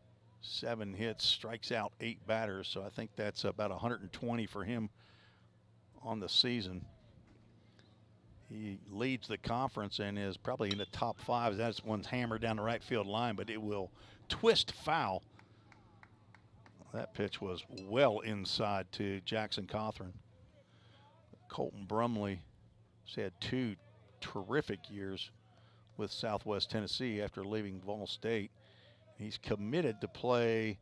7 hits, strikes out 8 batters. So I think that's about 120 for him on the season. He leads the conference and is probably in the top 5. That one's hammered down the right field line, but it will twist foul. That pitch was well inside to Jackson Cawthorn. Colton Brumley has had 2 terrific years with Southwest Tennessee after leaving Vol State. He's committed to play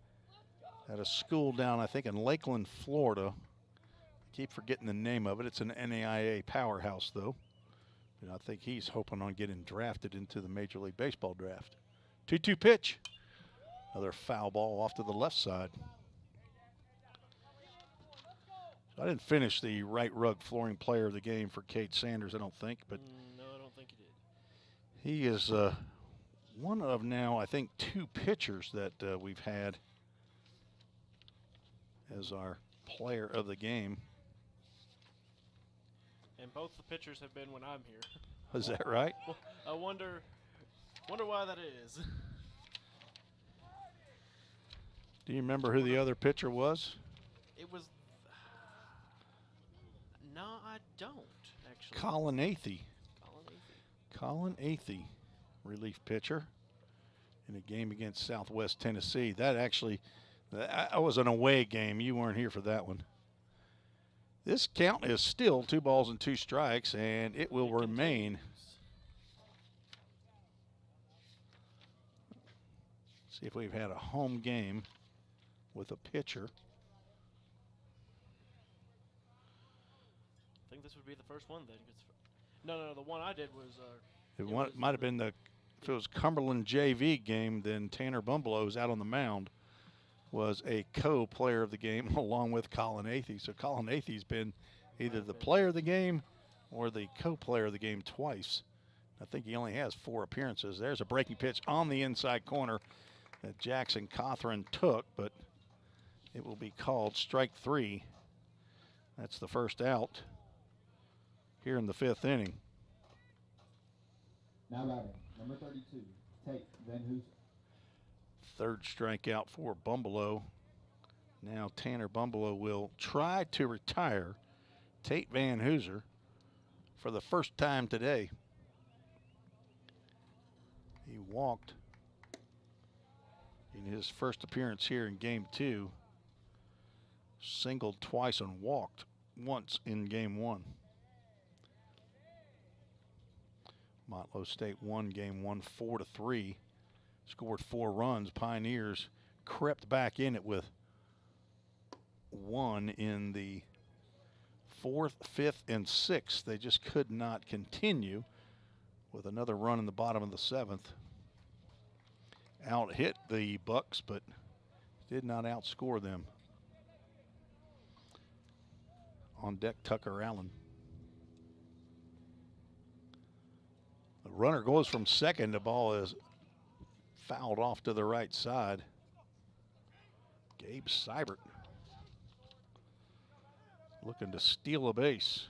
at a school down, I think, in Lakeland, Florida. I keep forgetting the name of it. It's an NAIA powerhouse, though. And I think he's hoping on getting drafted into the Major League Baseball draft. 2-2 pitch. Another foul ball off to the left side. I didn't finish the right rug flooring player of the game for Cade Sanders, I don't think, but No, I don't think he did. he is one of now, I think, 2 pitchers that we've had as our player of the game. And both the pitchers have been when I'm here. Is that right? Well, I wonder why that is. Do you remember who the other pitcher was? It was. No, I don't actually. Colin Athey. Colin Athey. Colin Athey, relief pitcher in a game against Southwest Tennessee. That actually, that was an away game. You weren't here for that one. This count is still 2 balls and 2 strikes, and it will remain. See if we've had a home game with a pitcher. I think this would be the first one then. No, the one I did was. It might have been if it was Cumberland JV game, then Tanner Bumblow's out on the mound was a co-player of the game along with Colin Athey. So Colin Athey's been either the player of the game or the co-player of the game twice. I think he only has 4 appearances. There's a breaking pitch on the inside corner that Jackson Cothran took, but it will be called strike 3. That's the first out here in the 5th inning. Now batting, number 32, Tate Van Hooser. 3rd strikeout for Bumbelow. Now Tanner Bumbelow will try to retire Tate Van Hooser for the first time today. He walked in his first appearance here in game 2. Singled twice and walked once in game 1. Motlow State won game 1 4-3. Scored 4 runs. Pioneers crept back in it with 1 in the 4th, 5th, and 6th. They just could not continue with another run in the bottom of the 7th. Out hit the Bucks, but did not outscore them. On deck, Tucker Allen. The runner goes from second. The ball is fouled off to the right side. Gabe Seibert looking to steal a base.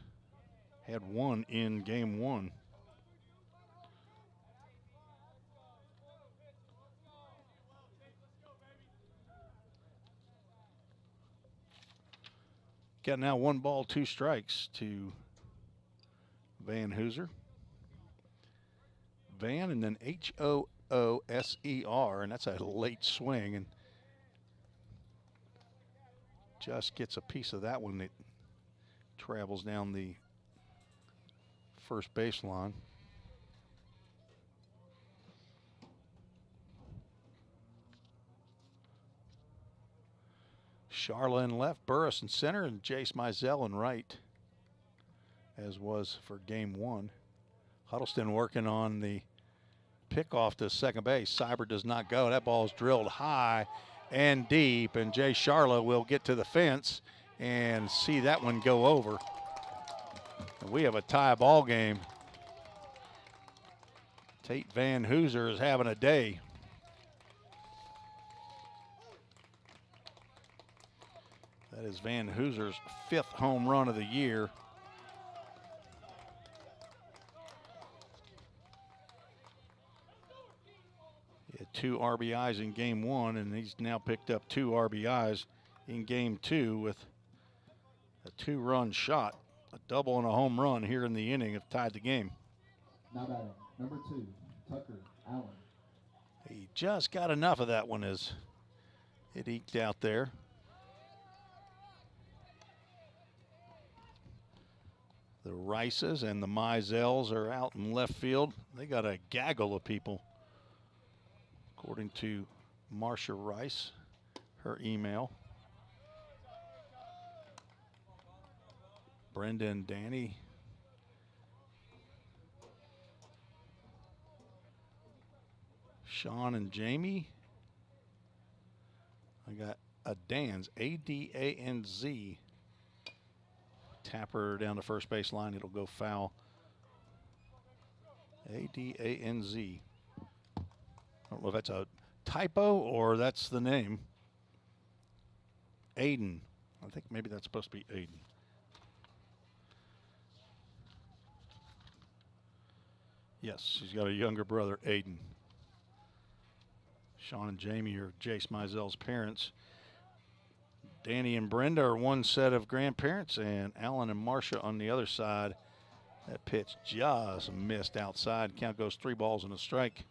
Had 1 in game 1. Got now 1 ball, 2 strikes to Van Hooser. Van and then Hooser, and that's a late swing, and just gets a piece of that one that travels down the first baseline. Charla in left, Burris in center, and Jace Mizell in right, as was for game 1. Huddleston working on the pickoff to second base. Seibert does not go. That ball is drilled high and deep, and Jay Charla will get to the fence and see that one go over. And we have a tie ball game. Tate Van Hooser is having a day. That is Van Hooser's 5th home run of the year. He had 2 RBIs in game 1, and he's now picked up 2 RBIs in game 2 with a 2-run shot. A double and a home run here in the inning have tied the game. Now batting, number 2, Tucker Allen. He just got enough of that one as it eked out there. The Rices and the Mizells are out in left field. They got a gaggle of people, according to Marcia Rice, her email. Brenda and Danny. Sean and Jamie. I got a Danz, A-D-A-N-Z. Tap her down the first base line. It'll go foul. A-D-A-N-Z. I don't know if that's a typo or that's the name. Aiden. I think maybe that's supposed to be Aiden. Yes, she's got a younger brother, Aiden. Sean and Jamie are Jace Mizell's parents. Danny and Brenda are one set of grandparents, and Alan and Marcia on the other side. That pitch just missed outside. Count goes 3 balls and a strike.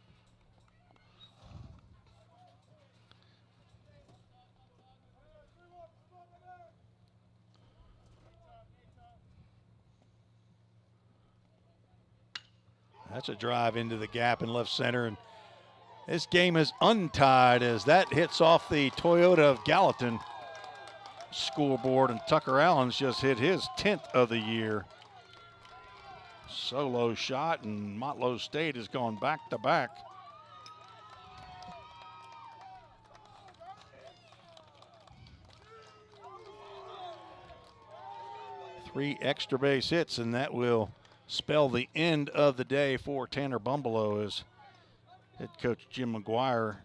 That's a drive into the gap in left center, and this game is untied as that hits off the Toyota of Gallatin scoreboard, and Tucker Allen's just hit his 10th of the year. Solo shot, and Motlow State has gone back to back. Three extra base hits, and that will spell the end of the day for Tanner Bumbleow as head coach Jim McGuire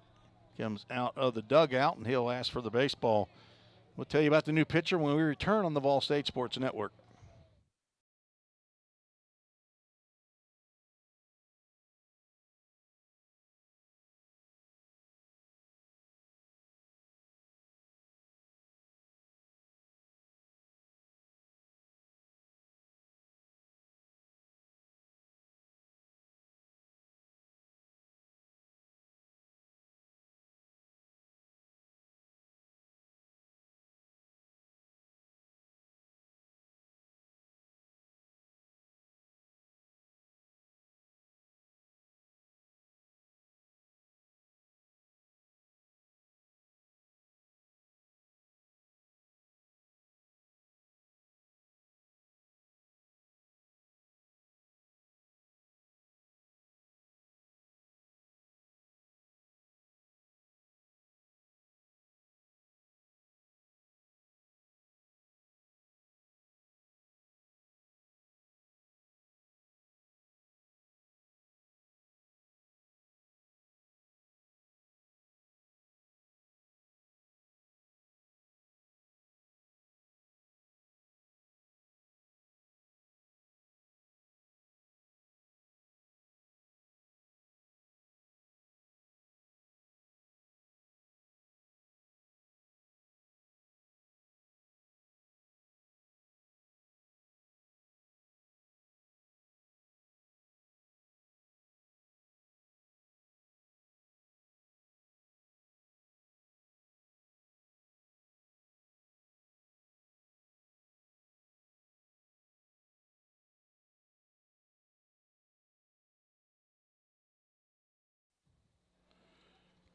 comes out of the dugout, and he'll ask for the baseball. We'll tell you about the new pitcher when we return on the Vol State Sports Network.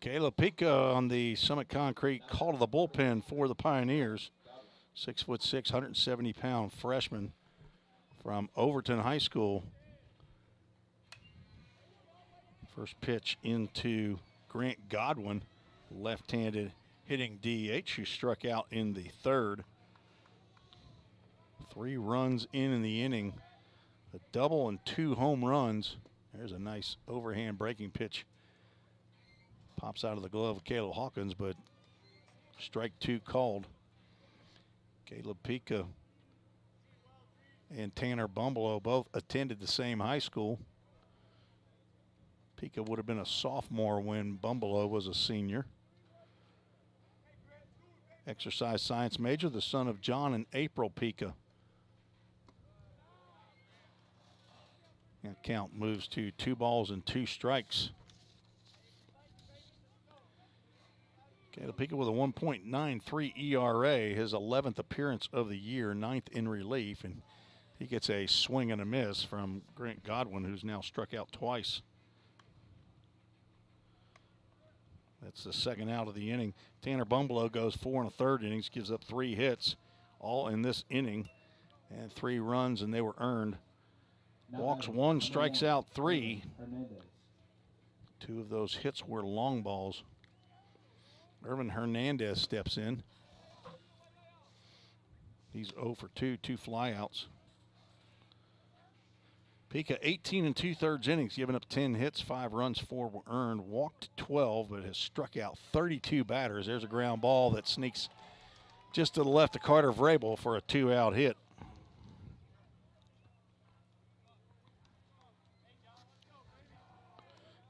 Caleb Pica on the Summit Concrete call to the bullpen for the Pioneers. 6'6", 170-pound freshman from Overton High School. First pitch into Grant Godwin, left-handed hitting DH, who struck out in the third. 3 runs in the inning, a double and 2 home runs. There's a nice overhand breaking pitch. Pops out of the glove of Caleb Hawkins, but strike 2 called. Caleb Pica and Tanner Bumbleow both attended the same high school. Pica would have been a sophomore when Bumbleow was a senior. Exercise science major, the son of John and April Pica. And count moves to 2 balls and 2 strikes. Caleb Pica with a 1.93 ERA, his 11th appearance of the year, 9th in relief, and he gets a swing and a miss from Grant Godwin, who's now struck out twice. That's the second out of the inning. Tanner Bumblow goes 4 1/3 innings, gives up 3 hits, all in this inning, and 3 runs, and they were earned. Walks 1, strikes out 3. 2 of those hits were long balls. Irvin Hernandez steps in. He's 0 for 2, 2 flyouts. Pika 18 2/3 innings, giving up 10 hits, 5 runs, 4 were earned, walked 12, but has struck out 32 batters. There's a ground ball that sneaks just to the left of Carter Vrabel for a 2-out hit.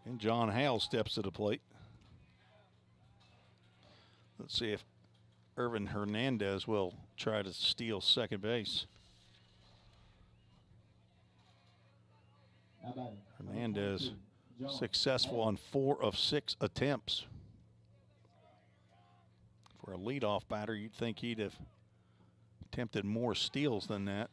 And John Hale steps to the plate. Let's see if Irvin Hernandez will try to steal second base. Hernandez successful on 4 of 6 attempts. For a leadoff batter, you'd think he'd have attempted more steals than that.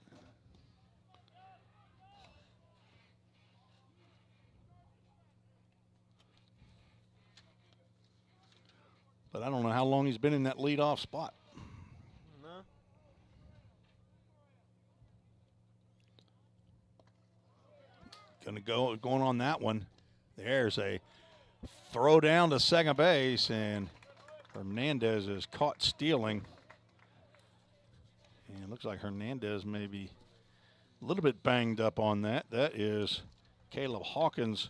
But I don't know how long he's been in that leadoff spot. No. Going on that one. There's a throw down to second base, and Hernandez is caught stealing. And it looks like Hernandez may be a little bit banged up on that. That is Caleb Hawkins'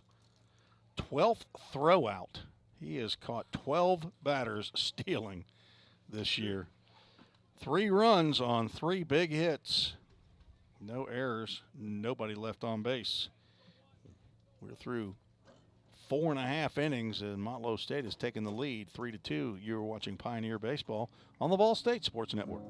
12th throw out. He has caught 12 batters stealing this year. 3 runs on 3 big hits. No errors, nobody left on base. We're through 4 1/2 innings, and Motlow State has taken the lead 3-2. You're watching Pioneer Baseball on the Ball State Sports Network.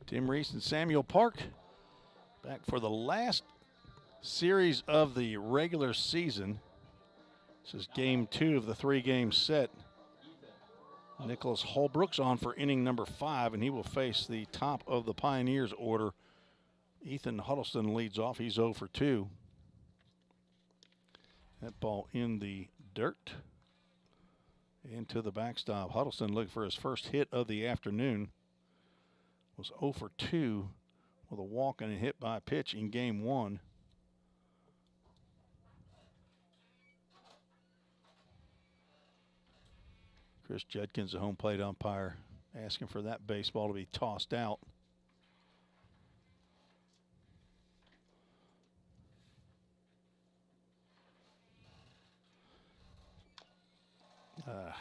Tim Reese and Samuel Park back for the last series of the regular season. This is game 2 of the 3-game set. Nicholas Holbrook's on for inning number 5, and he will face the top of the Pioneers order. Ethan Huddleston leads off. He's 0 for 2. That ball in the dirt. Into the backstop. Huddleston looking for his first hit of the afternoon. Was 0 for 2 with a walk and a hit by pitch in game 1. Chris Judkins, the home plate umpire, asking for that baseball to be tossed out.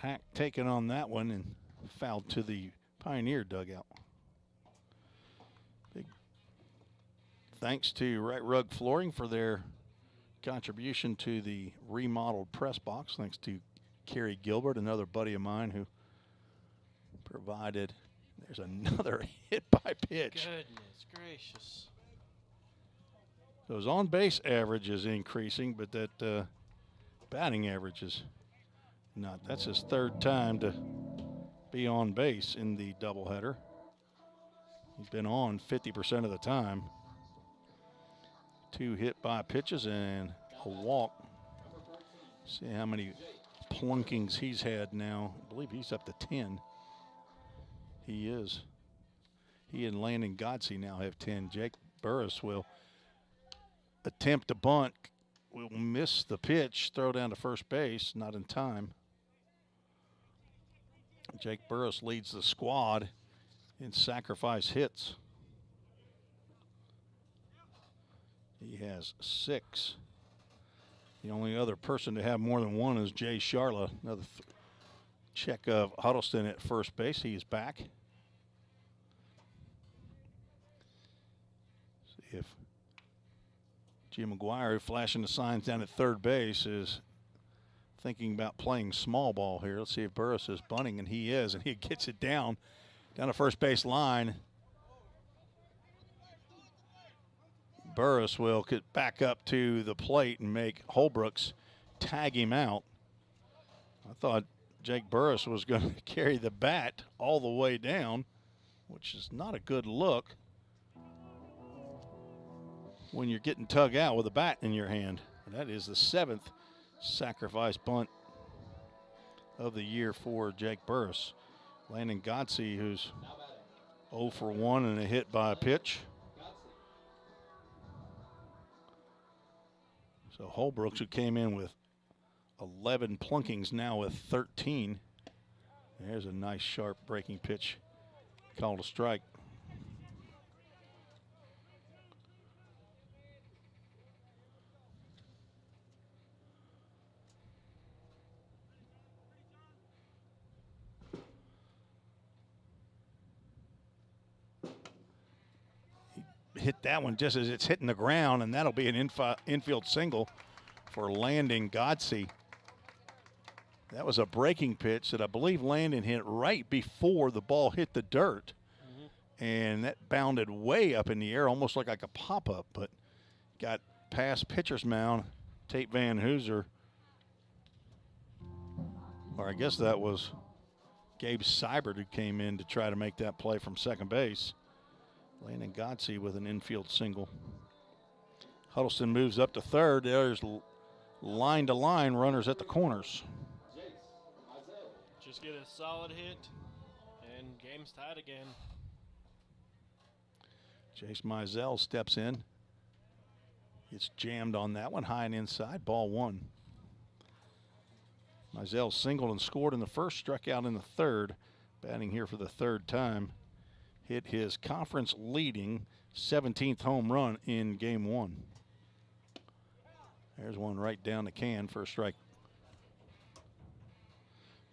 Hack taking on that one and fouled to the Pioneer dugout. Big thanks to Right Rug Flooring for their contribution to the remodeled press box. Thanks to Kerry Gilbert, another buddy of mine who provided. There's another hit by pitch. Goodness gracious. So his on-base average is increasing, but that batting average is not. That's his 3rd time to be on base in the doubleheader. He's been on 50% of the time. 2 hit by pitches and a walk. See how many plunkings he's had now. I believe he's up to 10. He is. He and Landon Godsey now have 10. Jake Burris will attempt to bunt. Will miss the pitch. Throw down to first base. Not in time. Jake Burris leads the squad in sacrifice hits. He has 6. The only other person to have more than one is Jay Sharla. Another check of Huddleston at first base. He's back. See if Jim McGuire, flashing the signs down at third base, is thinking about playing small ball here. Let's see if Burris is bunting, and he is, and he gets it down the first base line. Burris will get back up to the plate and make Holbrooks tag him out. I thought Jake Burris was going to carry the bat all the way down, which is not a good look when you're getting tugged out with a bat in your hand. And that is the 7th sacrifice bunt of the year for Jake Burris. Landon Godsey, who's 0 for 1 and a hit by a pitch. So Holbrooks, who came in with 11 plunkings, now with 13. There's a nice sharp breaking pitch, called a strike. Hit that one just as it's hitting the ground, and that'll be an infield single for Landon Godsey. That was a breaking pitch that I believe Landon hit right before the ball hit the dirt. And that bounded way up in the air, almost like a pop-up, but got past pitcher's mound. Tate Van Hooser, or I guess that was Gabe Seibert, who came in to try to make that play from second base. Landon Godsey with an infield single. Huddleston moves up to third. There's line to line runners at the corners. Just get a solid hit, and game's tied again. Jace Mizell steps in. Gets jammed on that one, high and inside, ball 1. Mizell singled and scored in the first, struck out in the third. Batting here for the third time. Hit his conference leading 17th home run in game 1. There's one right down the can for a strike.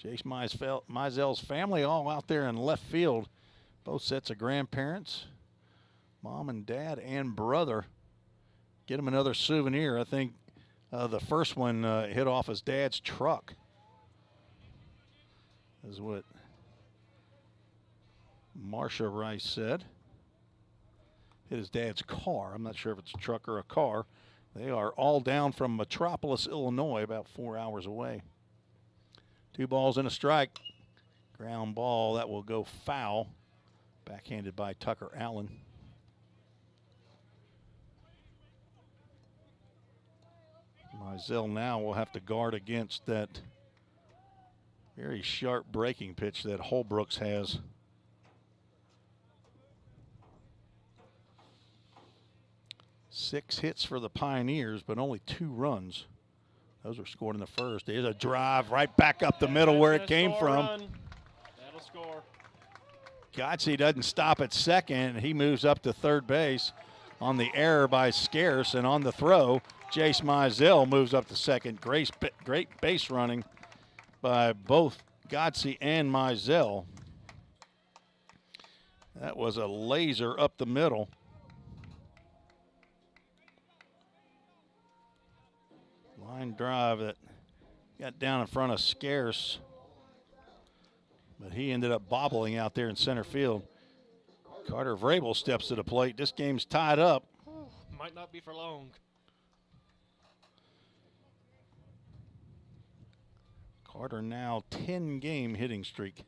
Jace Mizell's family all out there in left field. Both sets of grandparents, mom and dad and brother. Get him another souvenir. I think the first one hit off his dad's truck. Is what Marcia Rice said. Hit his dad's car. I'm not sure if it's a truck or a car. They are all down from Metropolis, Illinois, about 4 hours away. 2 balls and a strike. Ground ball, that will go foul. Backhanded by Tucker Allen. Mizell now will have to guard against that very sharp breaking pitch that Holbrooks has. Six hits for the Pioneers, but only 2 runs. Those were scored in the first. There's a drive right back up the middle where it came from. That'll score. Godsey doesn't stop at second. He moves up to third base on the error by Scarce, and on the throw, Jace Mizell moves up to second. Great base running by both Godsey and Mizell. That was a laser up the middle. Line drive that got down in front of Scarce, but he ended up bobbling out there in center field. Carter Vrabel steps to the plate. This game's tied up. Might not be for long. Carter now 10-game hitting streak.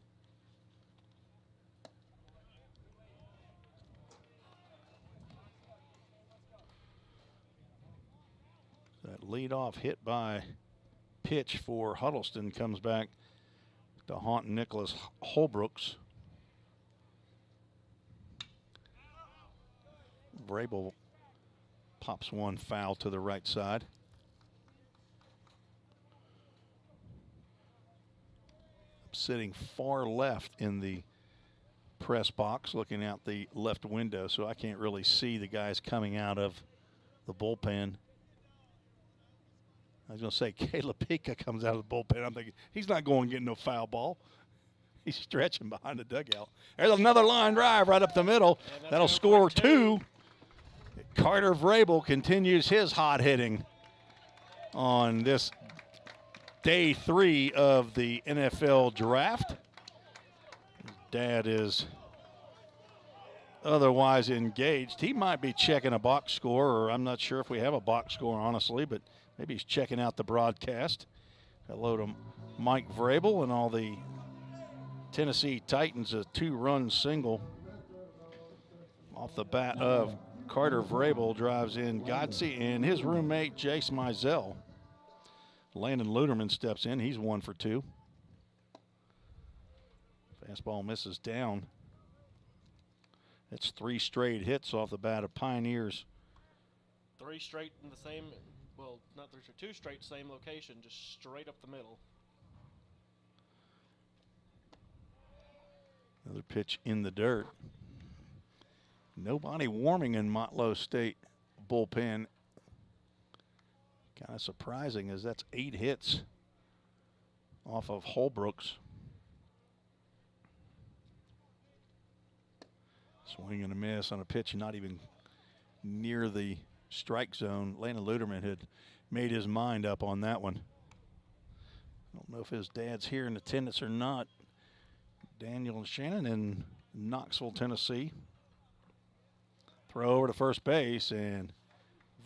That leadoff hit by pitch for Huddleston comes back to haunt Nicholas Holbrooks. Vrabel pops one foul to the right side. sitting far left in the press box looking out the left window, so I can't really see the guys coming out of the bullpen. I was going to say Caleb Pika comes out of the bullpen. I'm thinking he's not going to get no foul ball. He's stretching behind the dugout. There's another line drive right up the middle. That'll score 2. Carter Vrabel continues his hot hitting on this day 3 of the NFL draft. Dad is otherwise engaged. He might be checking a box score, or I'm not sure if we have a box score, honestly, but maybe he's checking out the broadcast. Hello to Mike Vrabel and all the Tennessee Titans. A 2-run single off the bat of Carter Vrabel drives in Godsey and his roommate Jace Mizell. Landon Luderman steps in. He's 1 for 2. Fastball misses down. That's 3 straight hits off the bat of Pioneers. 3 straight in the same, well, not 3 straight, 2 straight same location, just straight up the middle. Another pitch in the dirt. Nobody warming in Motlow State bullpen. Kind of surprising, as that's 8 hits off of Holbrooks. Swing and a miss on a pitch not even near the strike zone. Landon Luderman had made his mind up on that one. I don't know if his dad's here in attendance or not. Daniel and Shannon in Knoxville, Tennessee. Throw over to first base, and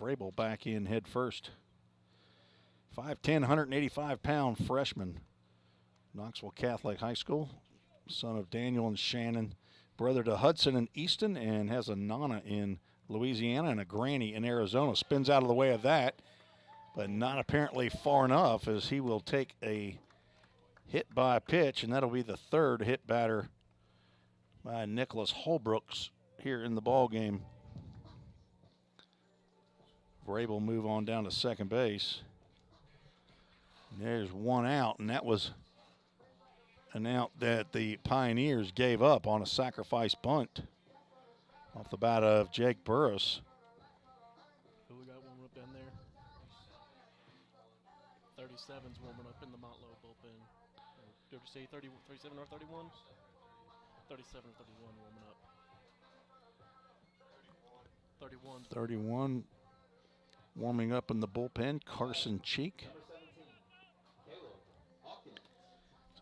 Vrabel back in head first. 5'10", 185-pound freshman. Knoxville Catholic High School. Son of Daniel and Shannon. Brother to Hudson and Easton, and has a Nana in Louisiana and a granny in Arizona. Spins out of the way of that, but not apparently far enough, as he will take a hit by pitch, and that'll be the 3rd hit batter by Nicholas Holbrooks here in the ball game. Vrabel move on down to second base. And there's 1 out, and that was an out that the Pioneers gave up on a sacrifice bunt off the bat of Jake Burris. Who we got warming up down there? 37's warming up in the Motlow bullpen. Did you say 30, 37 or 31? 37 or 31 warming up. 31. 31 warming up in the bullpen, Carson Cheek.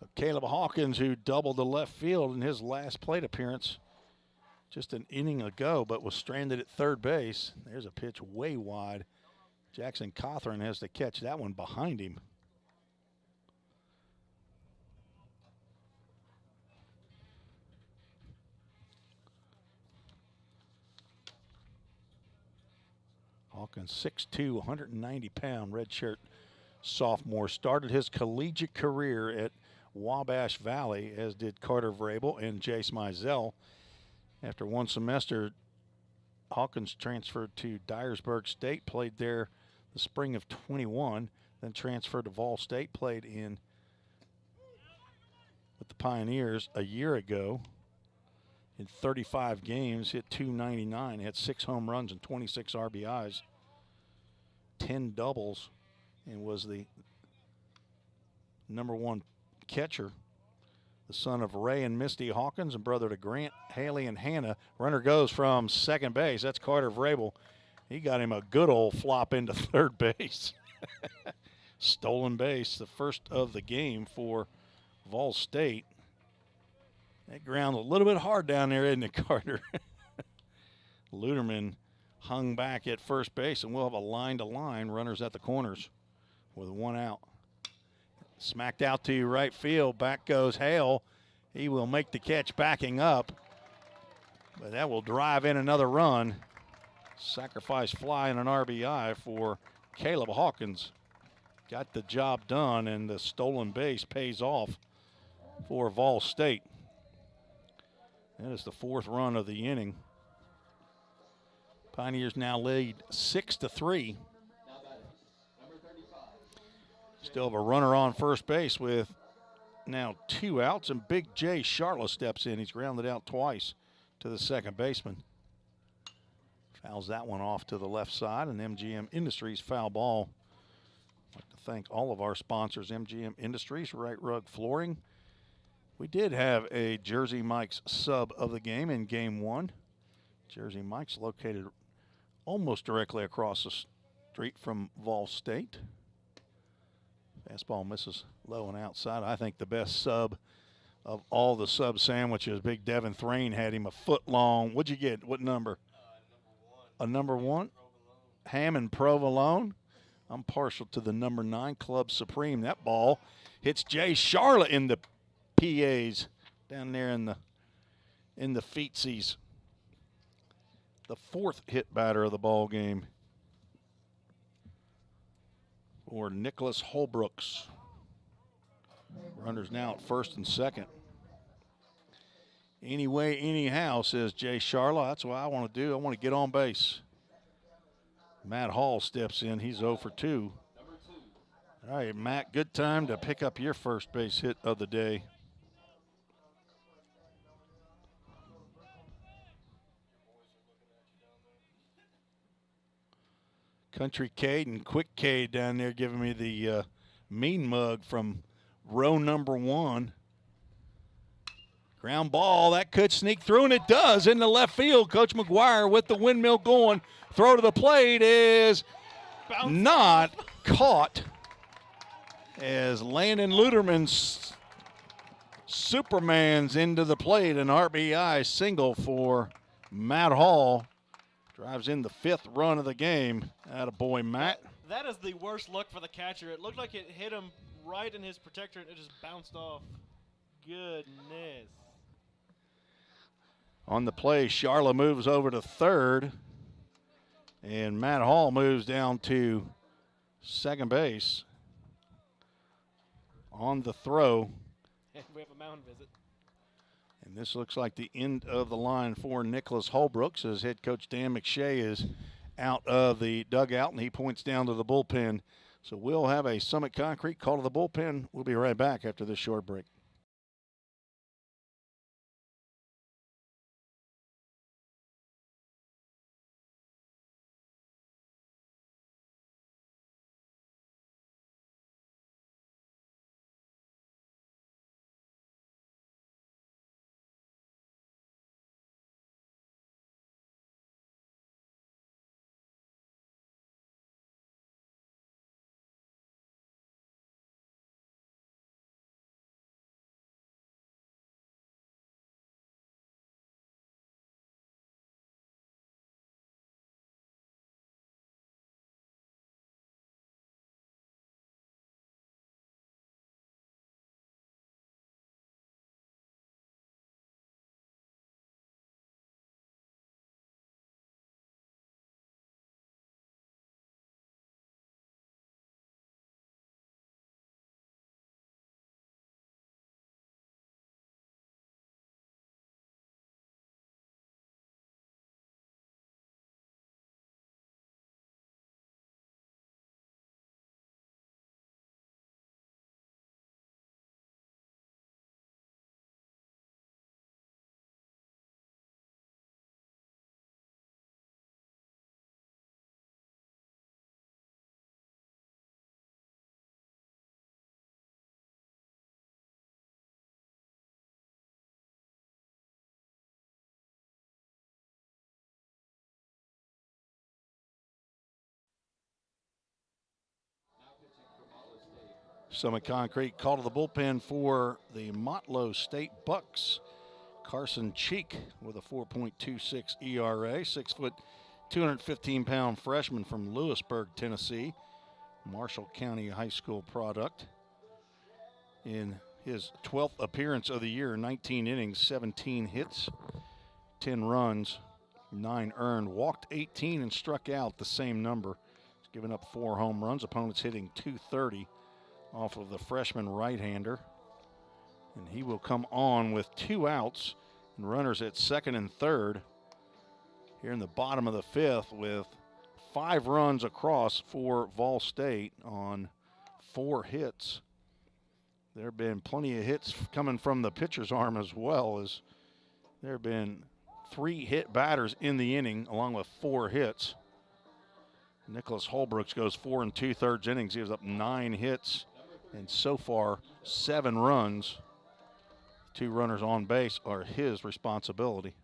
So Caleb Hawkins, who doubled the left field in his last plate appearance just an inning ago, but was stranded at third base. There's a pitch way wide. Jackson Cothran has to catch that one behind him. Hawkins, 6'2", 190-pound redshirt sophomore. Started his collegiate career at Wabash Valley, as did Carter Vrabel and Jace Mizell. After one semester, Hawkins transferred to Dyersburg State, played there the spring of 21, then transferred to Vol State, played in with the Pioneers a year ago. In 35 games, hit .299, had 6 home runs and 26 RBIs, 10 doubles, and was the #1 catcher. The son of Ray and Misty Hawkins and brother to Grant, Haley, and Hannah. Runner goes from second base. That's Carter Vrabel. He got him a good old flop into third base. Stolen base, the first of the game for Vol State. That ground a little bit hard down there, isn't it, Carter? Luderman hung back at first base, and we'll have a line-to-line, runners at the corners with 1 out. Smacked out to right field. Back goes Hale. He will make the catch backing up, but that will drive in another run. Sacrifice fly and an RBI for Caleb Hawkins. Got the job done, and the stolen base pays off for Vol State. That is the 4th run of the inning. Pioneers now lead 6-3. Still have a runner on first base with now 2 outs, and Big J Charlotte steps in. He's grounded out twice to the second baseman. Fouls that one off to the left side, and MGM Industries foul ball. I'd like to thank all of our sponsors, MGM Industries, Right Rug Flooring. We did have a Jersey Mike's sub of the game in Game 1. Jersey Mike's located almost directly across the street from Vol State. Fastball misses low and outside. I think the best sub of all the sub sandwiches. Big Devin Thrain had him a foot long. What'd you get? What number? Number 1? Ham and provolone. I'm partial to the number 9 Club Supreme. That ball hits Jay Charlotte in the PAs down there in the feetsies. The 4th hit batter of the ball game for Nicholas Holbrooks. Runners now at first and second. Anyway, anyhow, says Jay Charlotte. That's what I want to do. I want to get on base. Matt Hall steps in. He's 0 for 2. All right, Matt, good time to pick up your first base hit of the day. Country Cade and Quick Cade down there giving me the mean mug from row number 1. Ground ball, that could sneak through, and it does in the left field. Coach McGuire with the windmill going. Throw to the plate is not caught as Landon Luderman Superman's into the plate. An RBI single for Matt Hall. Drives in the 5th run of the game. Attaboy, Matt. That is the worst look for the catcher. It looked like it hit him right in his protector, and it just bounced off. Goodness. On the play, Charla moves over to third, and Matt Hall moves down to second base. On the throw. We have a mound visit. And this looks like the end of the line for Nicholas Holbrooks as head coach Dan McShay is out of the dugout, and he points down to the bullpen. So we'll have a Summit Concrete call to the bullpen. We'll be right back after this short break. Summit Concrete call to the bullpen for the Motlow State Bucks. Carson Cheek with a 4.26 ERA, 6 foot, 215-pound freshman from Lewisburg, Tennessee, Marshall County High School product. In his 12th appearance of the year, 19 innings, 17 hits, 10 runs, 9 earned, walked 18 and struck out the same number. He's given up 4 home runs. Opponents hitting .230 off of the freshman right-hander. And he will come on with 2 outs and runners at second and third here in the bottom of the 5th with 5 runs across for Vol State on 4 hits. there have been plenty of hits coming from the pitcher's arm as well, as there have been 3 hit batters in the inning along with 4 hits. Nicholas Holbrooks goes 4 2/3 innings. He gives up 9 hits and so far 7 runs. 2 runners on base are his responsibility.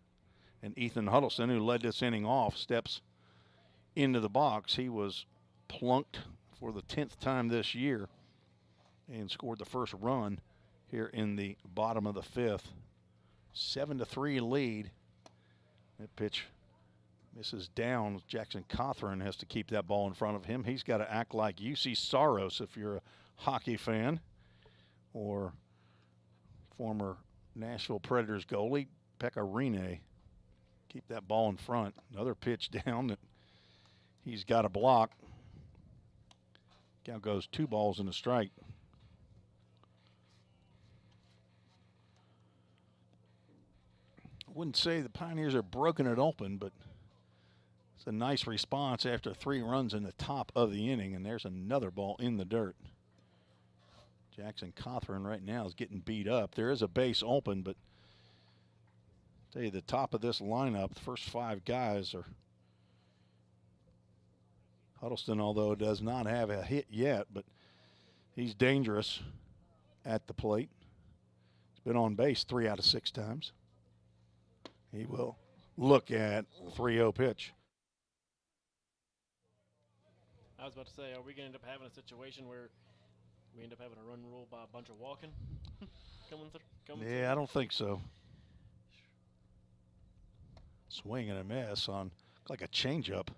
And Ethan Huddleston, who led this inning off, steps into the box. He was plunked for the 10th time this year and scored the first run here in the bottom of the 5th. 7-3 lead. That pitch misses down. Jackson Cawthorn has to keep that ball in front of him. He's got to act like UC Saros if you're a hockey fan, or former Nashville Predators goalie Pekka Rinne. Keep that ball in front. Another pitch down that he's got a block. Count goes 2 balls and a strike. I wouldn't say the Pioneers are broken it open, but it's a nice response after 3 runs in the top of the inning, and there's another ball in the dirt. Jackson Cawthorn right now is getting beat up. There is a base open, but I tell you, the top of this lineup, the first 5 guys are Huddleston, although does not have a hit yet, but he's dangerous at the plate. He's been on base 3 out of 6 times. He will look at 3-0 pitch. I was about to say, are we going to end up having a situation where we end up having a run rule by a bunch of walking? I don't think so. Swing and a miss on like a changeup.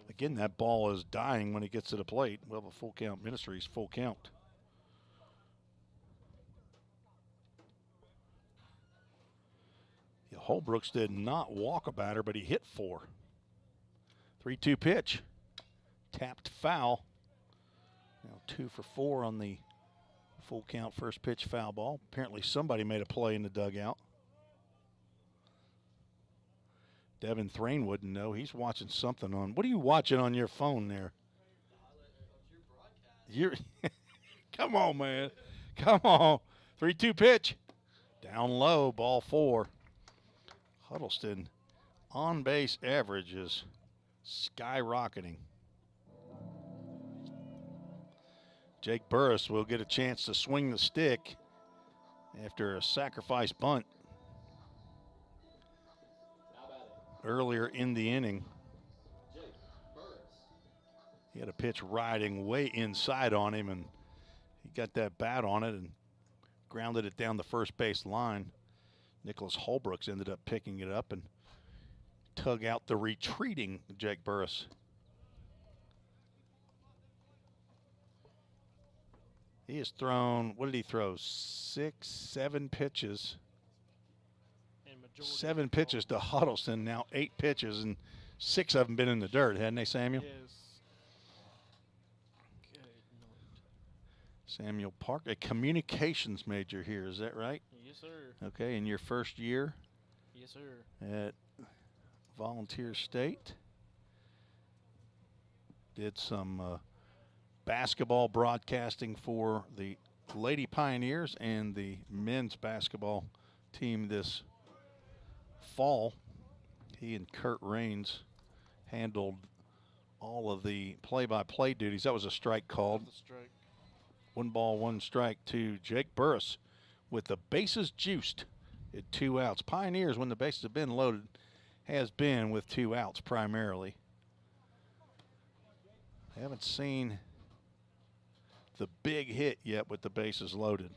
Again, that ball is dying when he gets to the plate. We'll have a full count. Ministries full count. Yeah, Holbrooks did not walk a batter, but he hit 4. 3-2 pitch. Tapped foul. Now 2 for 4 on the full count first pitch foul ball. Apparently somebody made a play in the dugout. Devin Thrain wouldn't know. He's watching something on. What are you watching on your phone there? You're come on, man. Come on. 3-2 pitch. Down low, ball 4. Huddleston on base average is skyrocketing. Jake Burris will get a chance to swing the stick after a sacrifice bunt earlier in the inning. He had a pitch riding way inside on him, and he got that bat on it and grounded it down the first base line. Nicholas Holbrooks ended up picking it up and tug out the retreating Jake Burris. He has thrown, what did he throw? 6, 7 pitches. 7 pitches to Huddleston, now 8 pitches, and 6 of them been in the dirt, hadn't they, Samuel? Yes. Good night. Samuel Park, a communications major here, is that right? Yes, sir. Okay, in your first year? Yes, sir. At Volunteer State. Did some basketball broadcasting for the Lady Pioneers and the men's basketball team this fall. He and Kurt Raines handled all of the play-by-play duties. That was a strike called. That's a strike. 1 ball, 1 strike to Jake Burris with the bases juiced at 2 outs. Pioneers, when the bases have been loaded, has been with 2 outs primarily. Haven't seen the big hit yet with the bases loaded.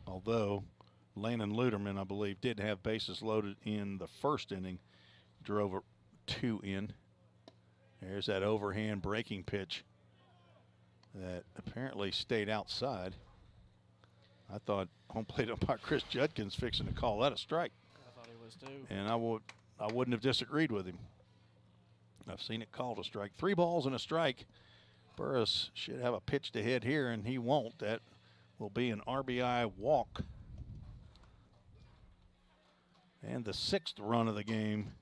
Although Landon Luderman, I believe, did have bases loaded in the first inning. Drove 2 in. There's that overhand breaking pitch that apparently stayed outside. I thought home plate umpire Chris Judkins fixing to call that a strike. I thought he was too. And I wouldn't have disagreed with him. I've seen it called a strike. 3 balls and a strike. Burris should have a pitch to hit here, and he won't. That will be an RBI walk. And the 6th run of the game,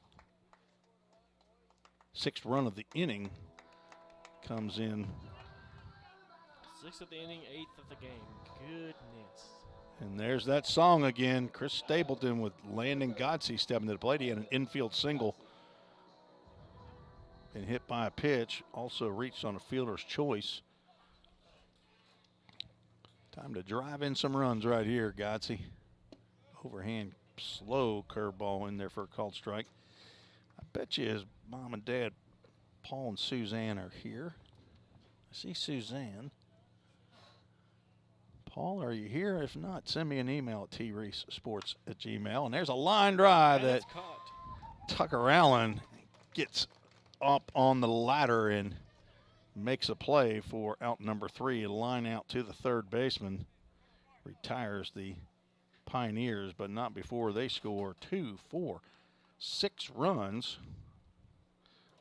6th run of the inning, comes in 6th of the inning, 8th of the game. Goodness. And there's that song again. Chris Stapleton with Landon Godsey stepping to the plate. He had an infield single. Been hit by a pitch. Also reached on a fielder's choice. Time to drive in some runs right here, Godsey. Overhand slow curveball in there for a called strike. I bet you his mom and dad, Paul and Suzanne, are here. I see Suzanne. Paul, are you here? If not, send me an email at treesesports@gmail. And there's a line drive And that it's caught. Tucker Allen gets up on the ladder and makes a play for out number 3. A line out to the third baseman. Retires the Pioneers, but not before they score 2, 4, 6 runs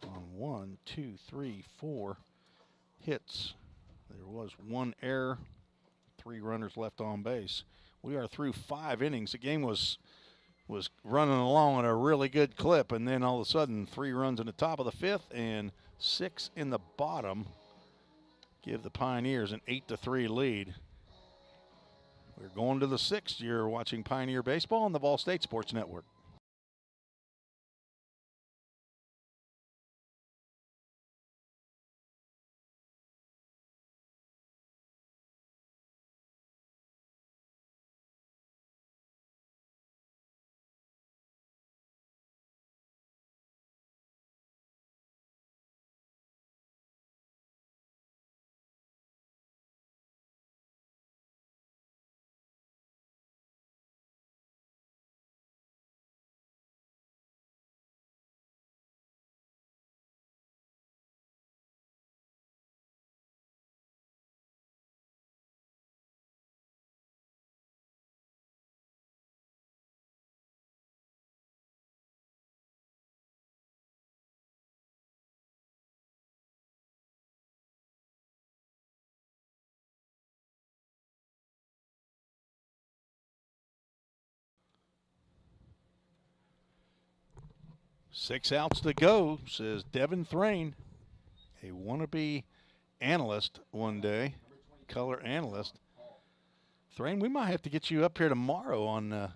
on 1, 2, 3, 4 hits. There was 1 error, 3 runners left on base. We are through 5 innings. The game was running along at a really good clip, and then all of a sudden 3 runs in the top of the 5th and 6 in the bottom give the Pioneers an 8-3 lead. We're going to the 6th. You're watching Pioneer Baseball on the Vol State Sports Network. Six outs to go, says Devin Thrain, a wannabe analyst one day, color analyst. Thrain, we might have to get you up here tomorrow on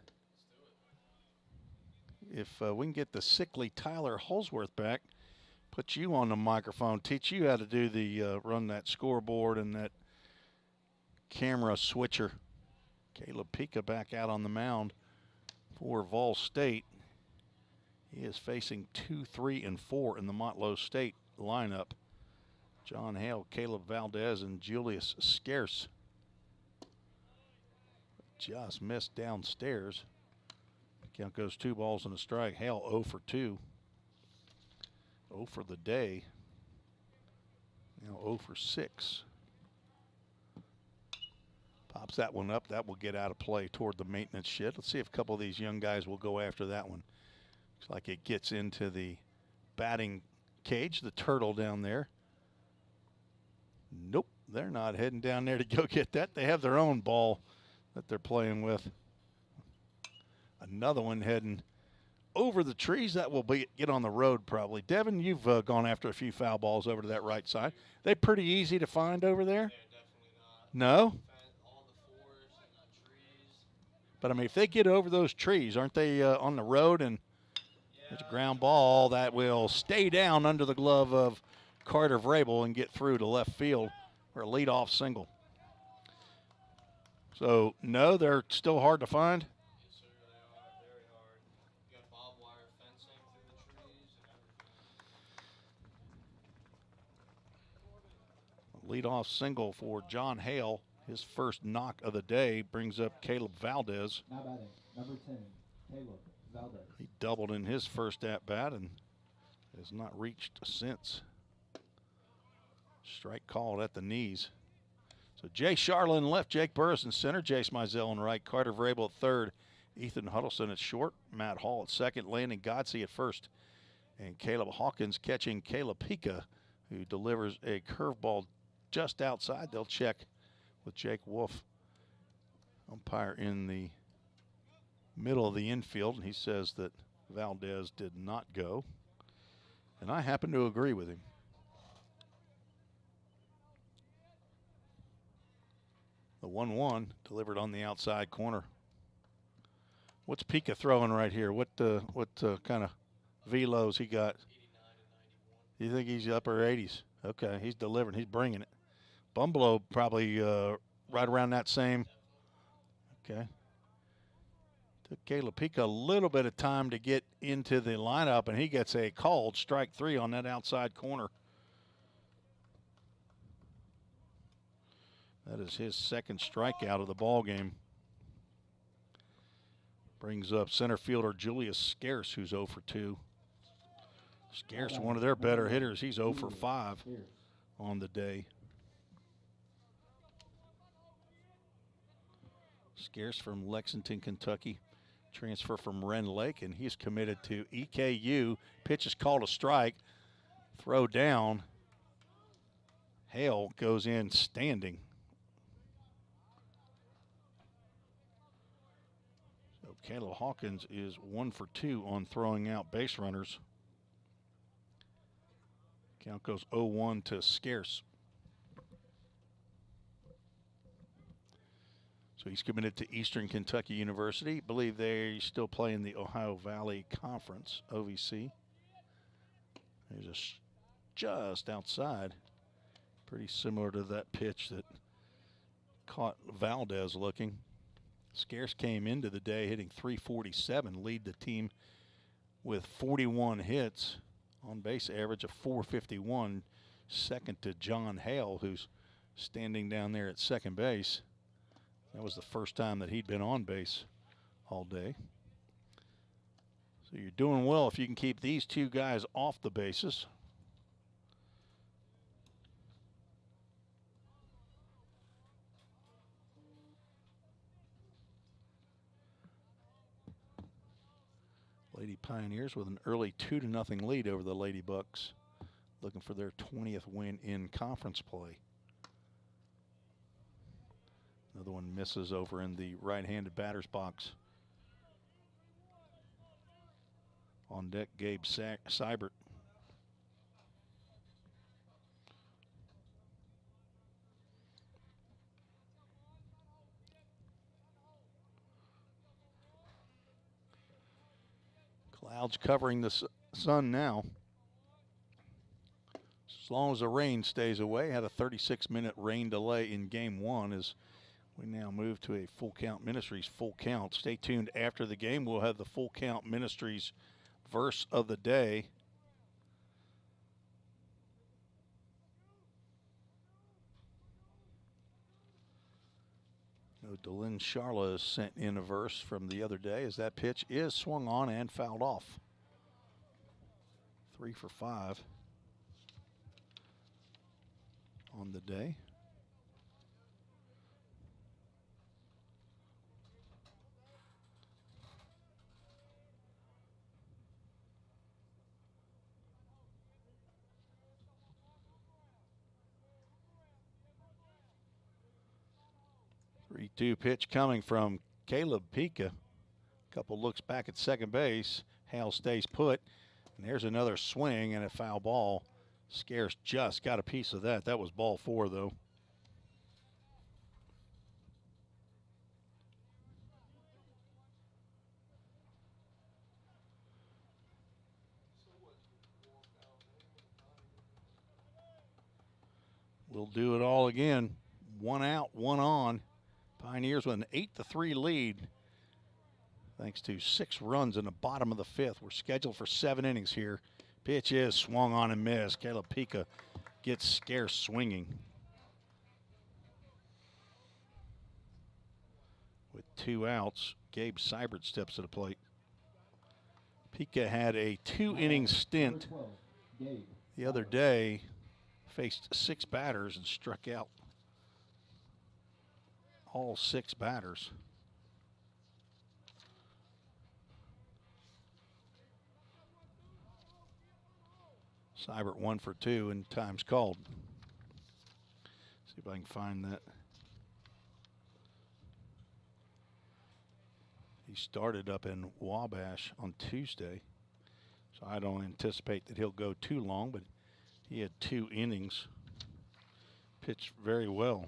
if we can get the sickly Tyler Holsworth back, put you on the microphone, teach you how to do the run that scoreboard and that camera switcher. Caleb Pika back out on the mound for Vol State. He is facing 2, 3, and 4 in the Motlow State lineup. John Hale, Caleb Valdez, and Julius Scarce. Just missed downstairs. Count goes 2 balls and a strike. Hale 0 for 2. 0 for the day. Now 0 for 6. Pops that one up. That will get out of play toward the maintenance shed. Let's see if a couple of these young guys will go after that one. Looks like it gets into the batting cage, the turtle down there. Nope, they're not heading down there to go get that. They have their own ball that they're playing with. Another one heading over the trees. That will get on the road probably. Devin, you've gone after a few foul balls over to that right side. They pretty easy to find over there? Yeah, definitely not. No? All the forests and the trees. But, I mean, if they get over those trees, aren't they on the road? And there's a ground ball that will stay down under the glove of Carter Vrabel and get through to left field for a leadoff single. So, no, they're still hard to find? Yes, sir, they are very hard. You got barbed wire fencing through the trees and everything. Leadoff single for John Hale. His first knock of the day brings up Caleb Valdez. Now batting, number 10, Caleb Valdez. He doubled in his first at-bat and has not reached since. Strike called at the knees. So Jay Charlin left, Jake Burris in center, Jace Mizell in right, Carter Vrabel at third, Ethan Huddleston at short, Matt Hall at second, Landon Godsey at first, and Caleb Hawkins catching Caleb Pika, who delivers a curveball just outside. They'll check with Jake Wolf, umpire in the middle of the infield, and he says that Valdez did not go, and I happen to agree with him. The 1-1 delivered on the outside corner. What's Pika throwing right here? What kind of velos he got? 89 to 91. You think he's upper 80s? Okay, he's delivering. He's bringing it. Bumblow probably right around that same. Okay. Took Caleb Pika a little bit of time to get into the lineup, and he gets a called strike 3 on that outside corner. That is his second strikeout of the ball game. Brings up center fielder Julius Scarce, who's 0 for 2. Scarce, one of their better hitters. He's 0 for 5 on the day. Scarce from Lexington, Kentucky. Transfer from Ren Lake, and he's committed to EKU. Pitch is called a strike. Throw down. Hale goes in standing. So Caleb Hawkins is 1 for 2 on throwing out base runners. Count goes 0-1 to Scarce. So he's committed to Eastern Kentucky University. I believe they still play in the Ohio Valley Conference, OVC. There's just outside. Pretty similar to that pitch that caught Valdez looking. Scarce came into the day hitting .347, lead the team with 41 hits, on base average of .451, second to John Hale, who's standing down there at second base. That was the first time that he'd been on base all day. So you're doing well if you can keep these two guys off the bases. Lady Pioneers with an early 2-0 lead over the Lady Bucks, looking for their 20th win in conference play. Another one misses over in the right-handed batter's box. On deck, Gabe Seibert. Clouds covering the sun now. As long as the rain stays away. Had a 36-minute rain delay in game 1 as we now move to a Full Count Ministries full count. Stay tuned after the game. We'll have the Full Count Ministries verse of the day. Delin Charla has sent in a verse from the other day as that pitch is swung on and fouled off. 3 for 5 on the day. Three-two pitch coming from Caleb Pika. Couple looks back at second base. Hale stays put. And there's another swing and a foul ball. Scarce just got a piece of that. That was ball 4, though. We'll do it all again. 1 out, 1 on. Pioneers with an 8-3 lead. Thanks to 6 runs in the bottom of the 5th. We're scheduled for 7 innings here. Pitch is swung on and missed. Caleb Pika gets Scarce swinging. With 2 outs, Gabe Seibert steps to the plate. Pika had a 2-inning stint the other day. Faced 6 batters and struck out all 6 batters. Seibert 1 for 2 and time's called. See if I can find that. He started up in Wabash on Tuesday, so I don't anticipate that he'll go too long, but he had 2 innings, pitched very well.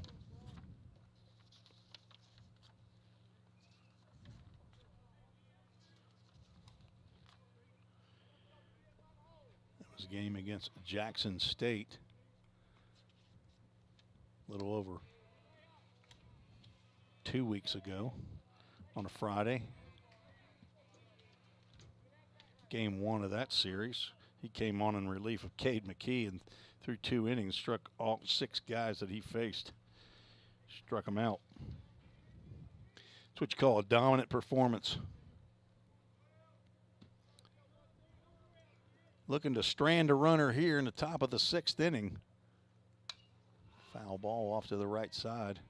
Next game against Jackson State. A little over 2 weeks ago on a Friday. Game 1 of that series. He came on in relief of Cade McKee and through 2 innings struck all 6 guys that he faced. Struck them out. That's what you call a dominant performance. Looking to strand a runner here in the top of the 6th inning. Foul ball off to the right side.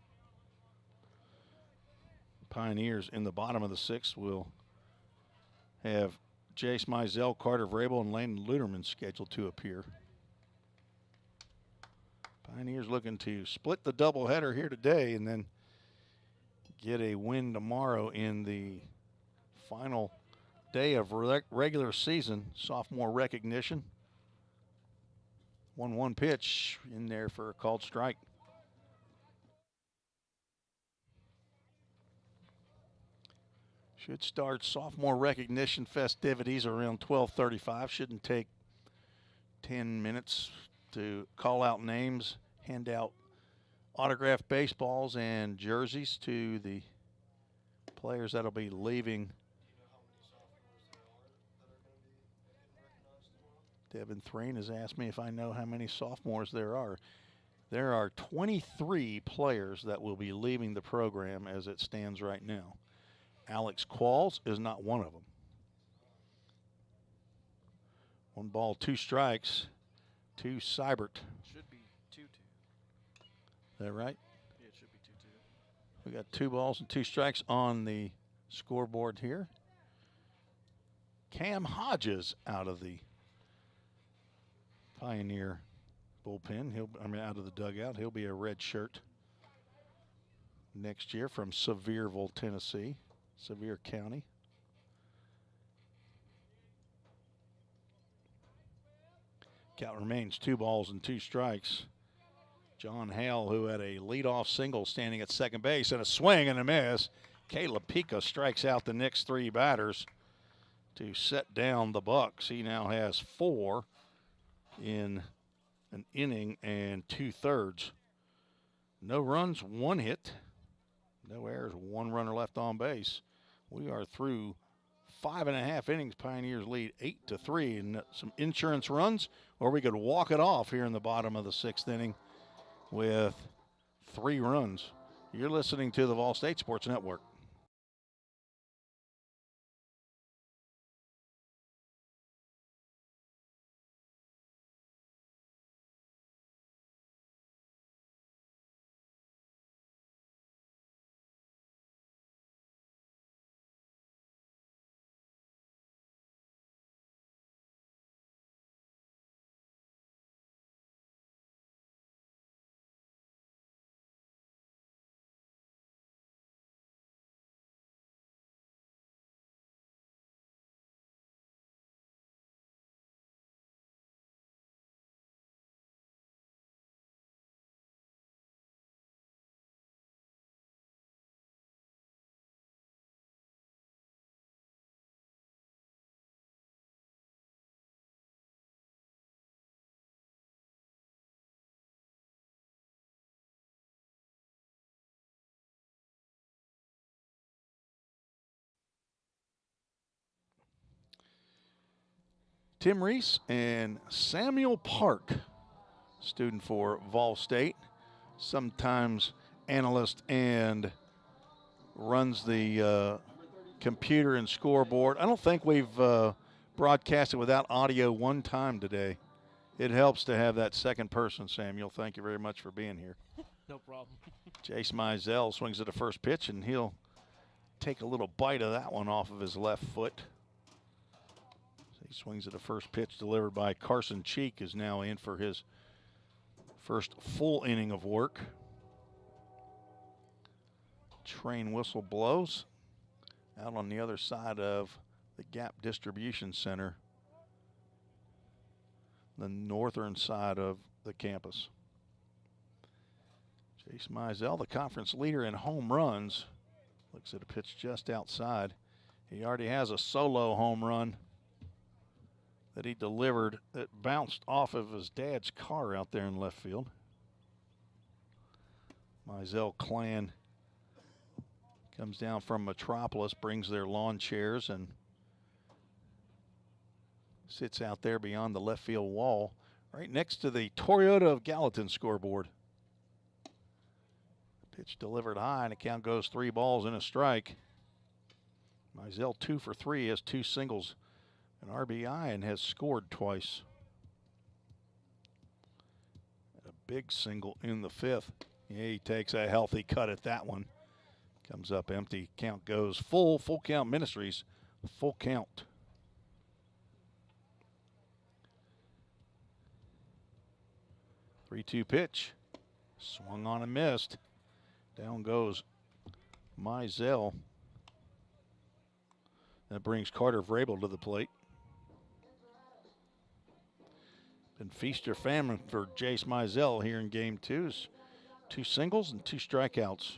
Pioneers in the bottom of the 6th will have Jace Mizell, Carter Vrabel, and Landon Luderman scheduled to appear. Pioneers looking to split the doubleheader here today and then get a win tomorrow in the final day of regular season sophomore recognition. 1-1 pitch in there for a called strike. Should start sophomore recognition festivities around 12:35. Shouldn't take 10 minutes to call out names, hand out autographed baseballs and jerseys to the players that'll be leaving. Devin Thrane has asked me if I know how many sophomores there are. There are 23 players that will be leaving the program as it stands right now. Alex Qualls is not one of them. 1 ball, 2 strikes to Seibert. Should be 2-2. Is that right? Yeah, it should be 2-2. We got 2 balls and 2 strikes on the scoreboard here. Cam Hodges out of the Pioneer bullpen. Out of the dugout. He'll be a red shirt next year from Sevierville, Tennessee, Sevier County. Count remains 2 balls and 2 strikes. John Hale, who had a leadoff single standing at second base, and a swing and a miss. Caleb Pica strikes out the next 3 batters to set down the Bucks. He now has 4 in an inning and 2/3. No runs, 1 hit. No errors, 1 runner left on base. We are through 5.5 innings. Pioneers lead 8-3, and some insurance runs, or we could walk it off here in the bottom of the 6th inning with 3 runs. You're listening to the Vol State Sports Network. Tim Reese and Samuel Park, student for Vol State, sometimes analyst and runs the computer and scoreboard. I don't think we've broadcasted without audio one time today. It helps to have that second person, Samuel. Thank you very much for being here. No problem. Jace Mizell swings at the first pitch, and he'll take a little bite of that one off of his left foot. He swings at the first pitch delivered by Carson Cheek, is now in for his first full inning of work. Train whistle blows out on the other side of the Gap Distribution Center, the northern side of the campus. Jace Mizell, the conference leader in home runs, looks at a pitch just outside. He already has a solo home run that he delivered that bounced off of his dad's car out there in left field. Mizell clan comes down from Metropolis, brings their lawn chairs, and sits out there beyond the left field wall, right next to the Toyota of Gallatin scoreboard. Pitch delivered high, and the count goes 3 balls and a strike. Mizell 2 for 3, has 2 singles, an RBI, and has scored twice. A big single in the 5th. Yeah, he takes a healthy cut at that one. Comes up empty. Count goes full count Ministries, full count. Three-two pitch. Swung on and missed. Down goes Mizell. That brings Carter Vrabel to the plate. Been feast or famine for Jace Mizell here in game 2. 2 singles and 2 strikeouts.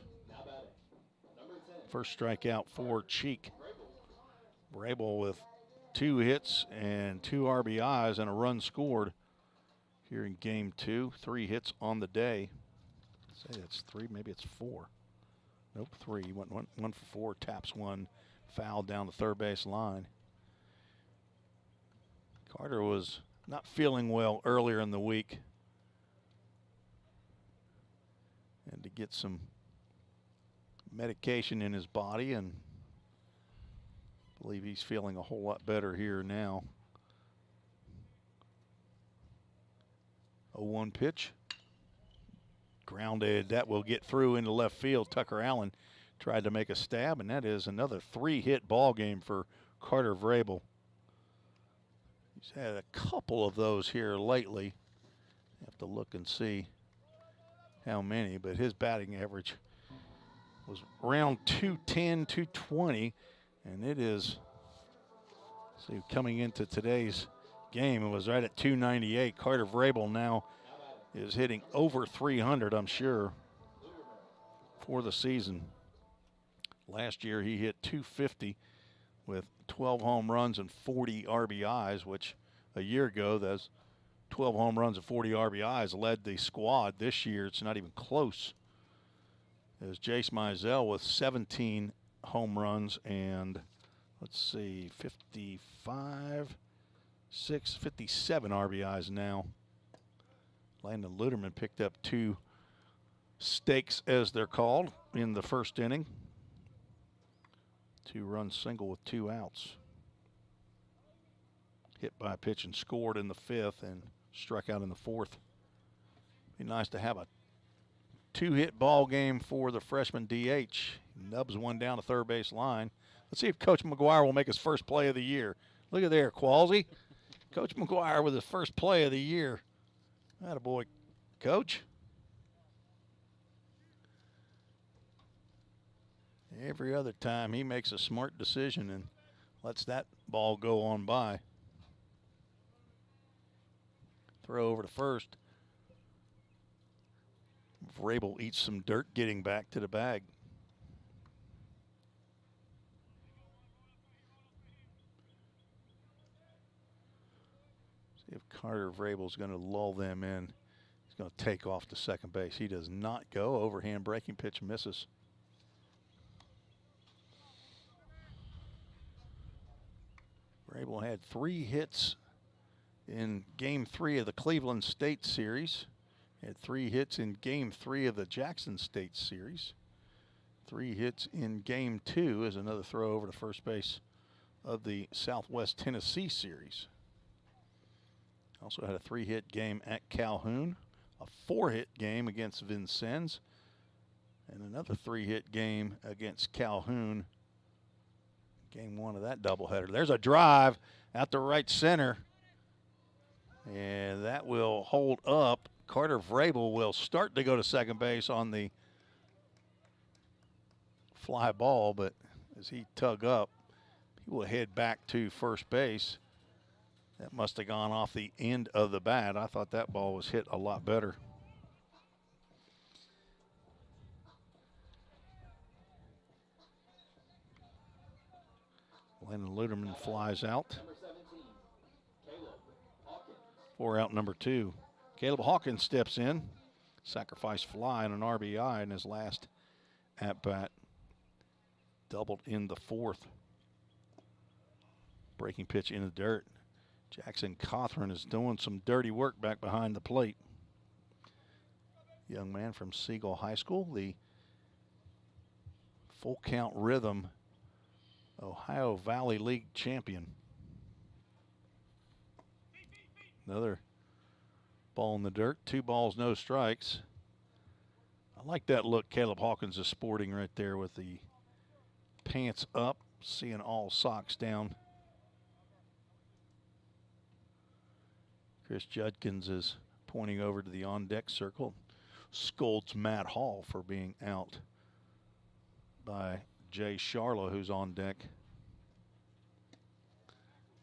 First strikeout for Cheek. Vrabel with 2 hits and 2 RBIs and a run scored here in game 2. 3 hits on the day. Say that's 3, maybe it's 4. Nope, 3. Went one for 4, taps 1, foul down the third base line. Carter was not feeling well earlier in the week. And to get some medication in his body, and I believe he's feeling a whole lot better here now. 0-1 pitch. Grounded, that will get through into left field. Tucker Allen tried to make a stab, and that is another 3-hit ball game for Carter Vrabel. He's had a couple of those here lately. Have to look and see how many, but his batting average was around 210, 220, and it is, see, coming into today's game, it was right at 298. Carter Vrabel now is hitting over 300, I'm sure, for the season. Last year he hit 250 with 12 home runs and 40 RBIs, which a year ago, those 12 home runs and 40 RBIs led the squad. This year it's not even close. There's Jace Mizell with 17 home runs and, let's see, 57 RBIs now. Landon Luderman picked up 2 stakes, as they're called, in the first inning. 2-run single with 2 outs. Hit by a pitch and scored in the 5th and struck out in the 4th. Be nice to have a 2-hit ball game for the freshman DH. Nubs one down the third base line. Let's see if Coach McGuire will make his first play of the year. Look at there, Qualsey. Coach McGuire with his first play of the year. Attaboy, Coach. Every other time he makes a smart decision and lets that ball go on by. Throw over to first. Vrabel eats some dirt getting back to the bag. See if Carter Vrabel's going to lull them in. He's going to take off to second base. He does not go. Overhand breaking pitch misses. Vrabel had 3 hits in Game 3 of the Cleveland State Series. Had 3 hits in Game 3 of the Jackson State Series. 3 hits in Game 2 as another throw over to first base of the Southwest Tennessee Series. Also had a 3-hit game at Calhoun, a 4-hit game against Vincennes, and another 3-hit game against Calhoun. Game 1 of that doubleheader. There's a drive out to right center, and that will hold up. Carter Vrabel will start to go to second base on the fly ball, but as he tug up, he will head back to first base. That must have gone off the end of the bat. I thought that ball was hit a lot better. Landon Luderman flies out. Number 17, Caleb. for out number 2. Caleb Hawkins steps in. Sacrifice fly and an RBI in his last at-bat. Doubled in the 4th. Breaking pitch in the dirt. Jackson Cawthron is doing some dirty work back behind the plate. Young man from Siegel High School, the full count rhythm Ohio Valley League champion. Another ball in the dirt. 2 balls, no strikes. I like that look Caleb Hawkins is sporting right there with the pants up, seeing all socks down. Chris Judkins is pointing over to the on-deck circle. Scolds Matt Hall for being out by Jay Charlo, who's on deck.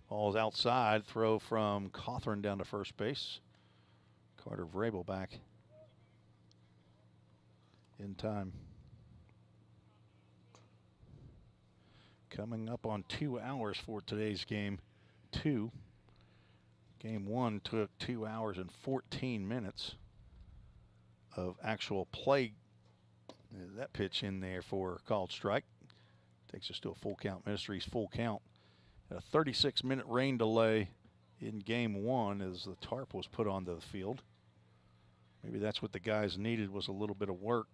Ball's outside. Throw from Cawthron down to first base. Carter Vrabel back in time. Coming up on 2 hours for today's game 2. Game 1 took 2 hours and 14 minutes of actual play. That pitch in there for a called strike. Takes us to a full count. Ministries full count. A 36-minute rain delay in game 1 as the tarp was put onto the field. Maybe that's what the guys needed, was a little bit of work.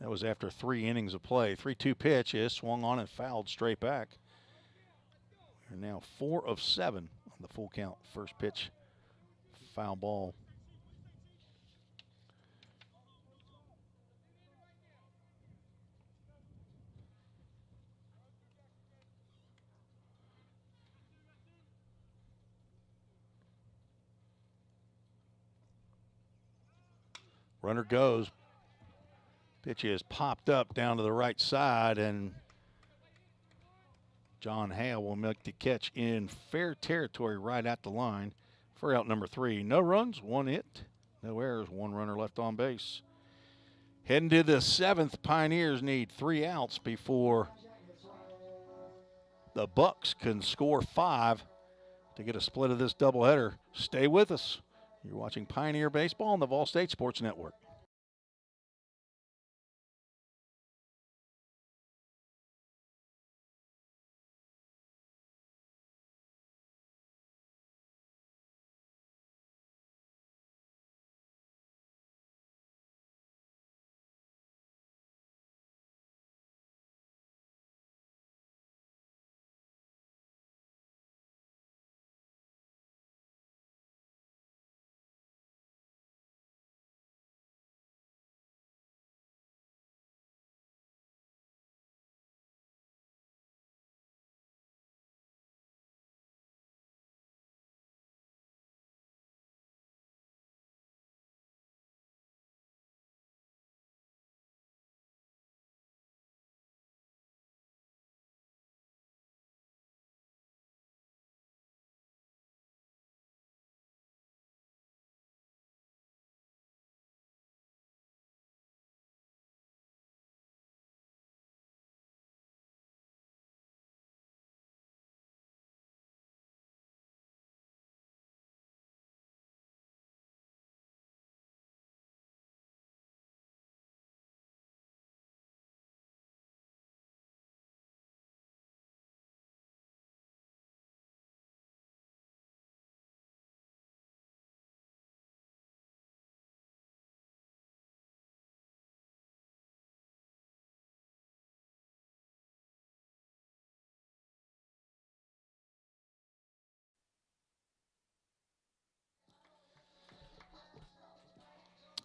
That was after 3 innings of play. 3-2 pitch is swung on and fouled straight back. We're now 4 of 7 on the full count. First pitch, foul ball. Runner goes. Pitch is popped up down to the right side, and John Hale will make the catch in fair territory right at the line for out number 3. No runs, 1 hit, no errors, 1 runner left on base. Heading to the 7th, Pioneers need 3 outs before the Bucks can score 5 to get a split of this doubleheader. Stay with us. You're watching Pioneer Baseball on the Vol State Sports Network.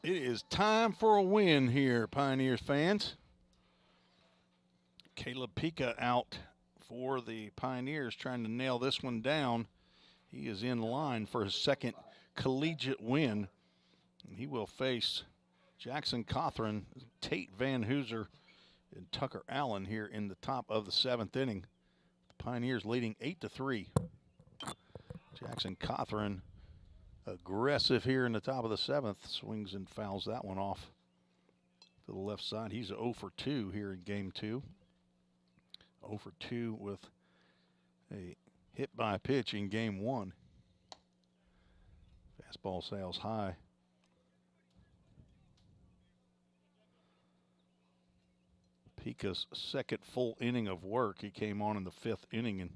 It is time for a win here, Pioneers fans. Caleb Pica out for the Pioneers, trying to nail this one down. He is in line for his 2nd collegiate win. And he will face Jackson Cawthron, Tate Van Hooser, and Tucker Allen here in the top of the 7th inning. The Pioneers leading 8-3. Jackson Cawthron aggressive here in the top of the 7th. Swings and fouls that one off to the left side. He's 0 for 2 here in game 2. 0 for 2 with a hit by pitch in game 1. Fastball sails high. Pika's second full inning of work. He came on in the 5th inning in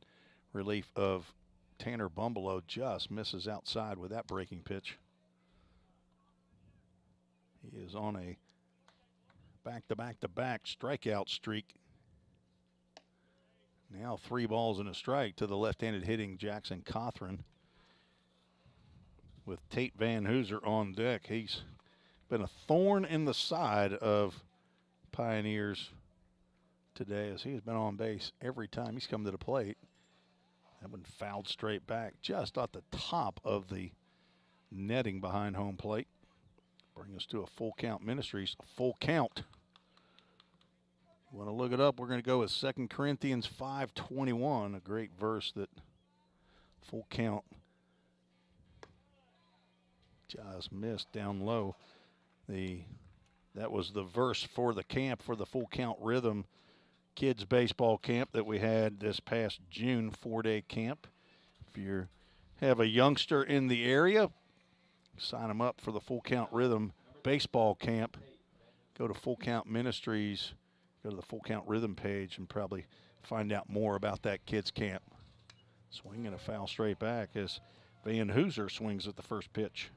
relief of Tanner Bumblelow. Just misses outside with that breaking pitch. He is on a back-to-back-to-back strikeout streak. Now 3 balls and a strike to the left-handed hitting Jackson Cothran. With Tate Van Hooser on deck, he's been a thorn in the side of Pioneers today, as he's been on base every time he's come to the plate. That one fouled straight back, just at the top of the netting behind home plate. Bring us to a full count Ministries, a full count. You want to look it up? We're going to go with 2 Corinthians 5:21, a great verse that full count just missed down low. That was the verse for the camp, for the full count rhythm kids baseball camp that we had this past June, 4-day camp. If you have a youngster in the area, sign them up for the full count rhythm baseball camp. Go to Full Count Ministries, go to the Full Count Rhythm page and probably find out more about that kids camp. Swinging a foul straight back as Van Hooser swings at the first pitch.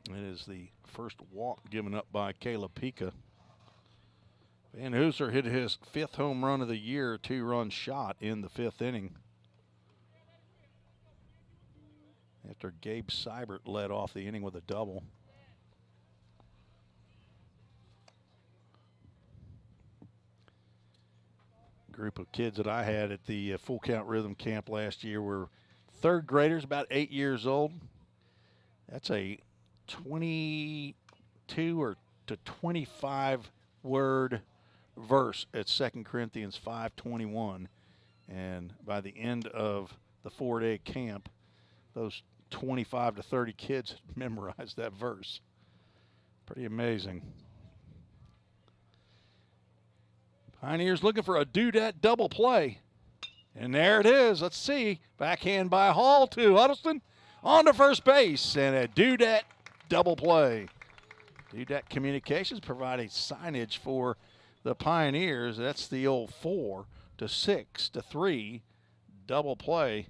It is the first walk given up by Caleb Pika. Van Hooser hit his 5th home run of the year, 2-run shot in the 5th inning. After Gabe Seibert led off the inning with a double. Group of kids that I had at the Full Count Rhythm Camp last year were 3rd graders, about 8 years old. That's a 22 or to 25 word verse at 2 Corinthians 5:21, and by the end of the 4-day camp, those 25 to 30 kids memorized that verse. Pretty amazing. Pioneers looking for a do-dat double play, and there it is. Let's see, backhand by Hall to Huddleston on to first base, and a do-dat double play. Do-dat Communications providing signage for the Pioneers. That's the old 4 to 6 to 3 double play.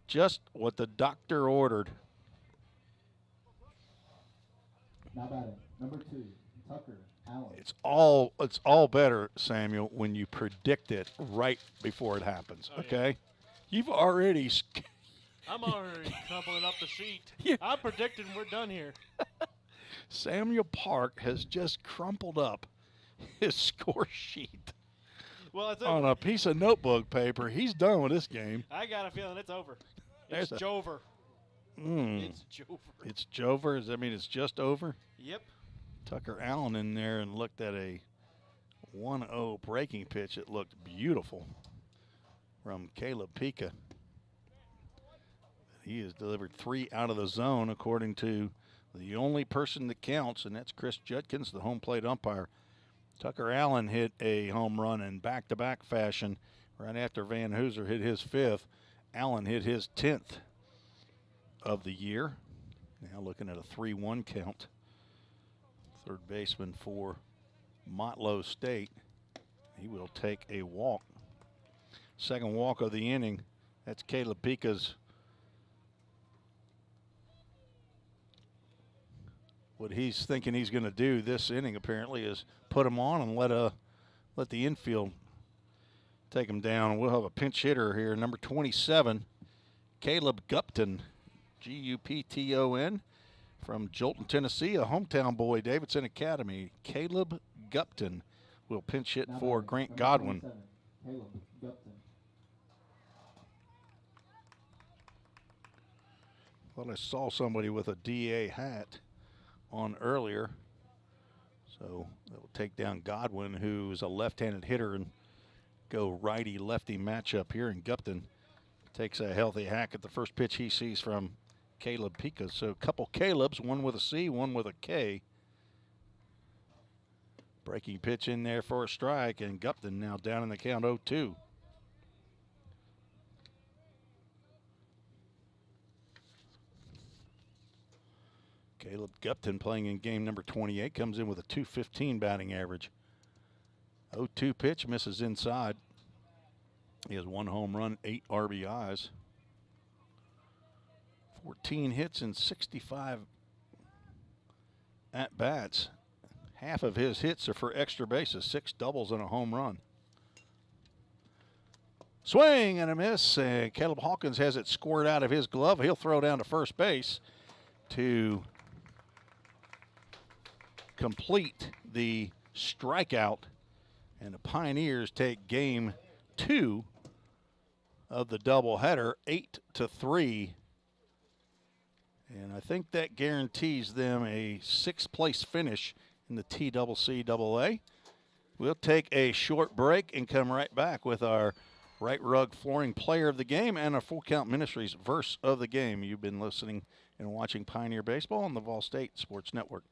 Just what the doctor ordered. Now batting, number 2, Tucker Allen. It's all better, Samuel, when you predict it right before it happens. Oh, Okay, yeah. You've already. I'm already crumpling up the sheet. Yeah. I'm predicting we're done here. Samuel Park has just crumpled up his score sheet Well, it's over. on a piece of notebook paper. He's done with this game. I got a feeling it's over. There's It's a- Jover. Mm. It's Jover. It's Jover. Does that mean it's just over? Yep. Tucker Allen in there and looked at a 1-0 breaking pitch. It looked beautiful from Caleb Pika. He has delivered 3 out of the zone, according to the only person that counts, and that's Chris Judkins, the home plate umpire. Tucker Allen hit a home run in back-to-back fashion right after Van Hooser hit his 5th. Allen hit his 10th of the year. Now looking at a 3-1 count. Third baseman for Motlow State. He will take a walk. Second walk of the inning. That's Caleb Pika's. What he's thinking he's going to do this inning apparently is put him on and let the infield take him down. We'll have a pinch hitter here, number 27, Caleb Gupton, Gupton, from Jolton, Tennessee, a hometown boy, Davidson Academy. Caleb Gupton will pinch hit Now for batting, Grant number Godwin. 27, Caleb Gupton. Thought I saw somebody with a DA hat on earlier. So that will take down Godwin, who is a left-handed hitter, and go righty-lefty matchup here. And Gupton takes a healthy hack at the first pitch he sees from Caleb Pika. So a couple Calebs, one with a C, one with a K. Breaking pitch in there for a strike, and Gupton now down in the count 0-2. Caleb Gupton playing in game number 28 comes in with a .215 batting average. 0-2 pitch, misses inside. He has 1 home run, 8 RBIs. 14 hits and 65 at-bats. Half of his hits are for extra bases, 6 doubles and a home run. Swing and a miss. Caleb Hawkins has it squared out of his glove. He'll throw down to first base to complete the strikeout. And the Pioneers take game 2 of the doubleheader, 8-3. And I think that guarantees them a 6th place finish in the TCCAA. We'll take a short break and come right back with our Right Rug Flooring Player of the Game and our Full Count Ministries Verse of the Game. You've been listening and watching Pioneer Baseball on the Vol State Sports Network.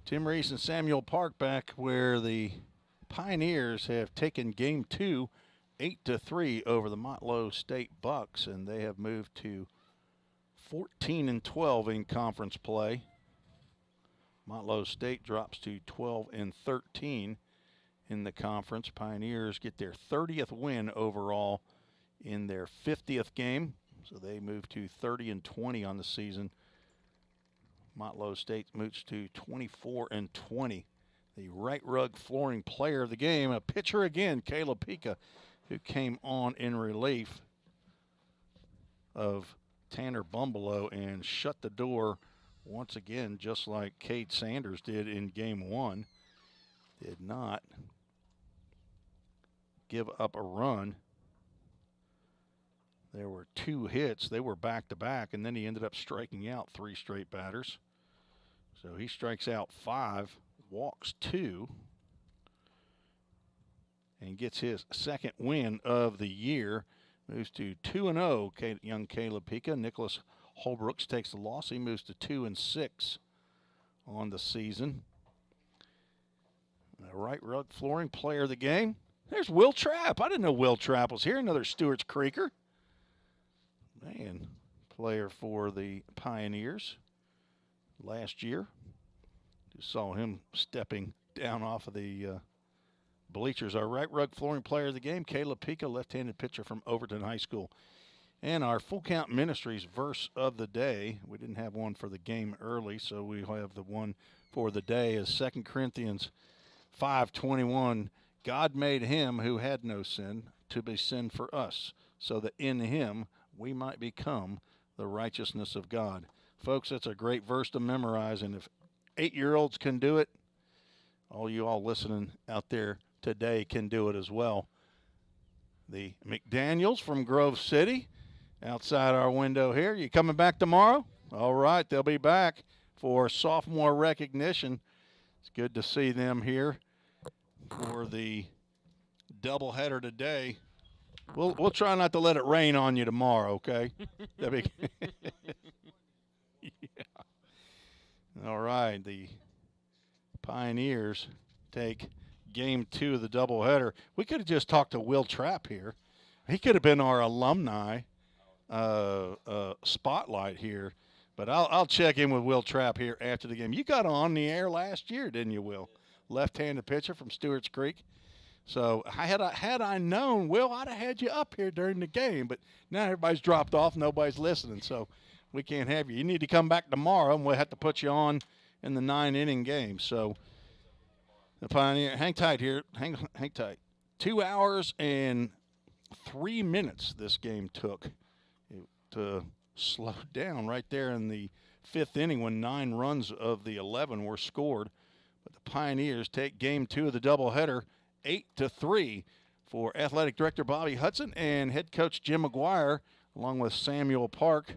Tim Reese and Samuel Park back where the Pioneers have taken game 2, 8-3 over the Motlow State Bucks, and they have moved to 14-12 in conference play. Motlow State drops to 12-13 in the conference. Pioneers get their 30th win overall in their 50th game, so they move to 30-20 on the season. Motlow State moves to 24-20. The Right Rug Flooring Player of the Game, a pitcher again, Caleb Pika, who came on in relief of Tanner Bumblelow and shut the door once again, just like Cade Sanders did in game 1. Did not give up a run. There were 2 hits. They were back-to-back, and then he ended up striking out 3 straight batters. So he strikes out 5, walks 2, and gets his 2nd win of the year. Moves to 2-0, young Caleb Pika. Nicholas Holbrooks takes the loss. He moves to 2-6 on the season. The Right Rug Flooring Player of the Game. There's Will Trapp. I didn't know Will Trapp was here. Another Stewart's Creeker. Man, player for the Pioneers last year. Just saw him stepping down off of the bleachers. Our Right Rug Flooring Player of the Game, Caleb Pika, left-handed pitcher from Overton High School. And our Full Count Ministries Verse of the Day. We didn't have one for the game early, so we have the one for the day is 2 Corinthians 5:21. God made him who had no sin to be sin for us, so that in him we might become the righteousness of God. Folks, that's a great verse to memorize, and if 8-year-olds can do it, all you all listening out there today can do it as well. The McDaniels from Grove City outside our window here. You coming back tomorrow? All right, they'll be back for sophomore recognition. It's good to see them here for the doubleheader today. We'll try not to let it rain on you tomorrow, okay? That'd be yeah. All right, the Pioneers take game 2 of the doubleheader. We could have just talked to Will Trapp here. He could have been our alumni spotlight here. But I'll check in with Will Trapp here after the game. You got on the air last year, didn't you, Will? Left-handed pitcher from Stewart's Creek. So had I known, Will, I'd have had you up here during the game. But now everybody's dropped off. Nobody's listening. So we can't have you. You need to come back tomorrow, and we'll have to put you on in the 9-inning game. So the Pioneer, hang tight here. Hang tight. 2 hours and 3 minutes this game took to slow down right there in the 5th inning when 9 runs of the 11 were scored. But the Pioneers take game 2 of the doubleheader 8-3 for Athletic Director Bobby Hudson and head coach Jim McGuire, along with Samuel Park,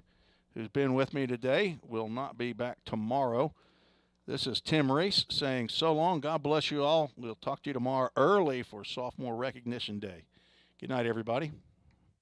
who's been with me today, will not be back tomorrow. This is Tim Reese saying so long. God bless you all. We'll talk to you tomorrow early for Sophomore Recognition Day. Good night, everybody.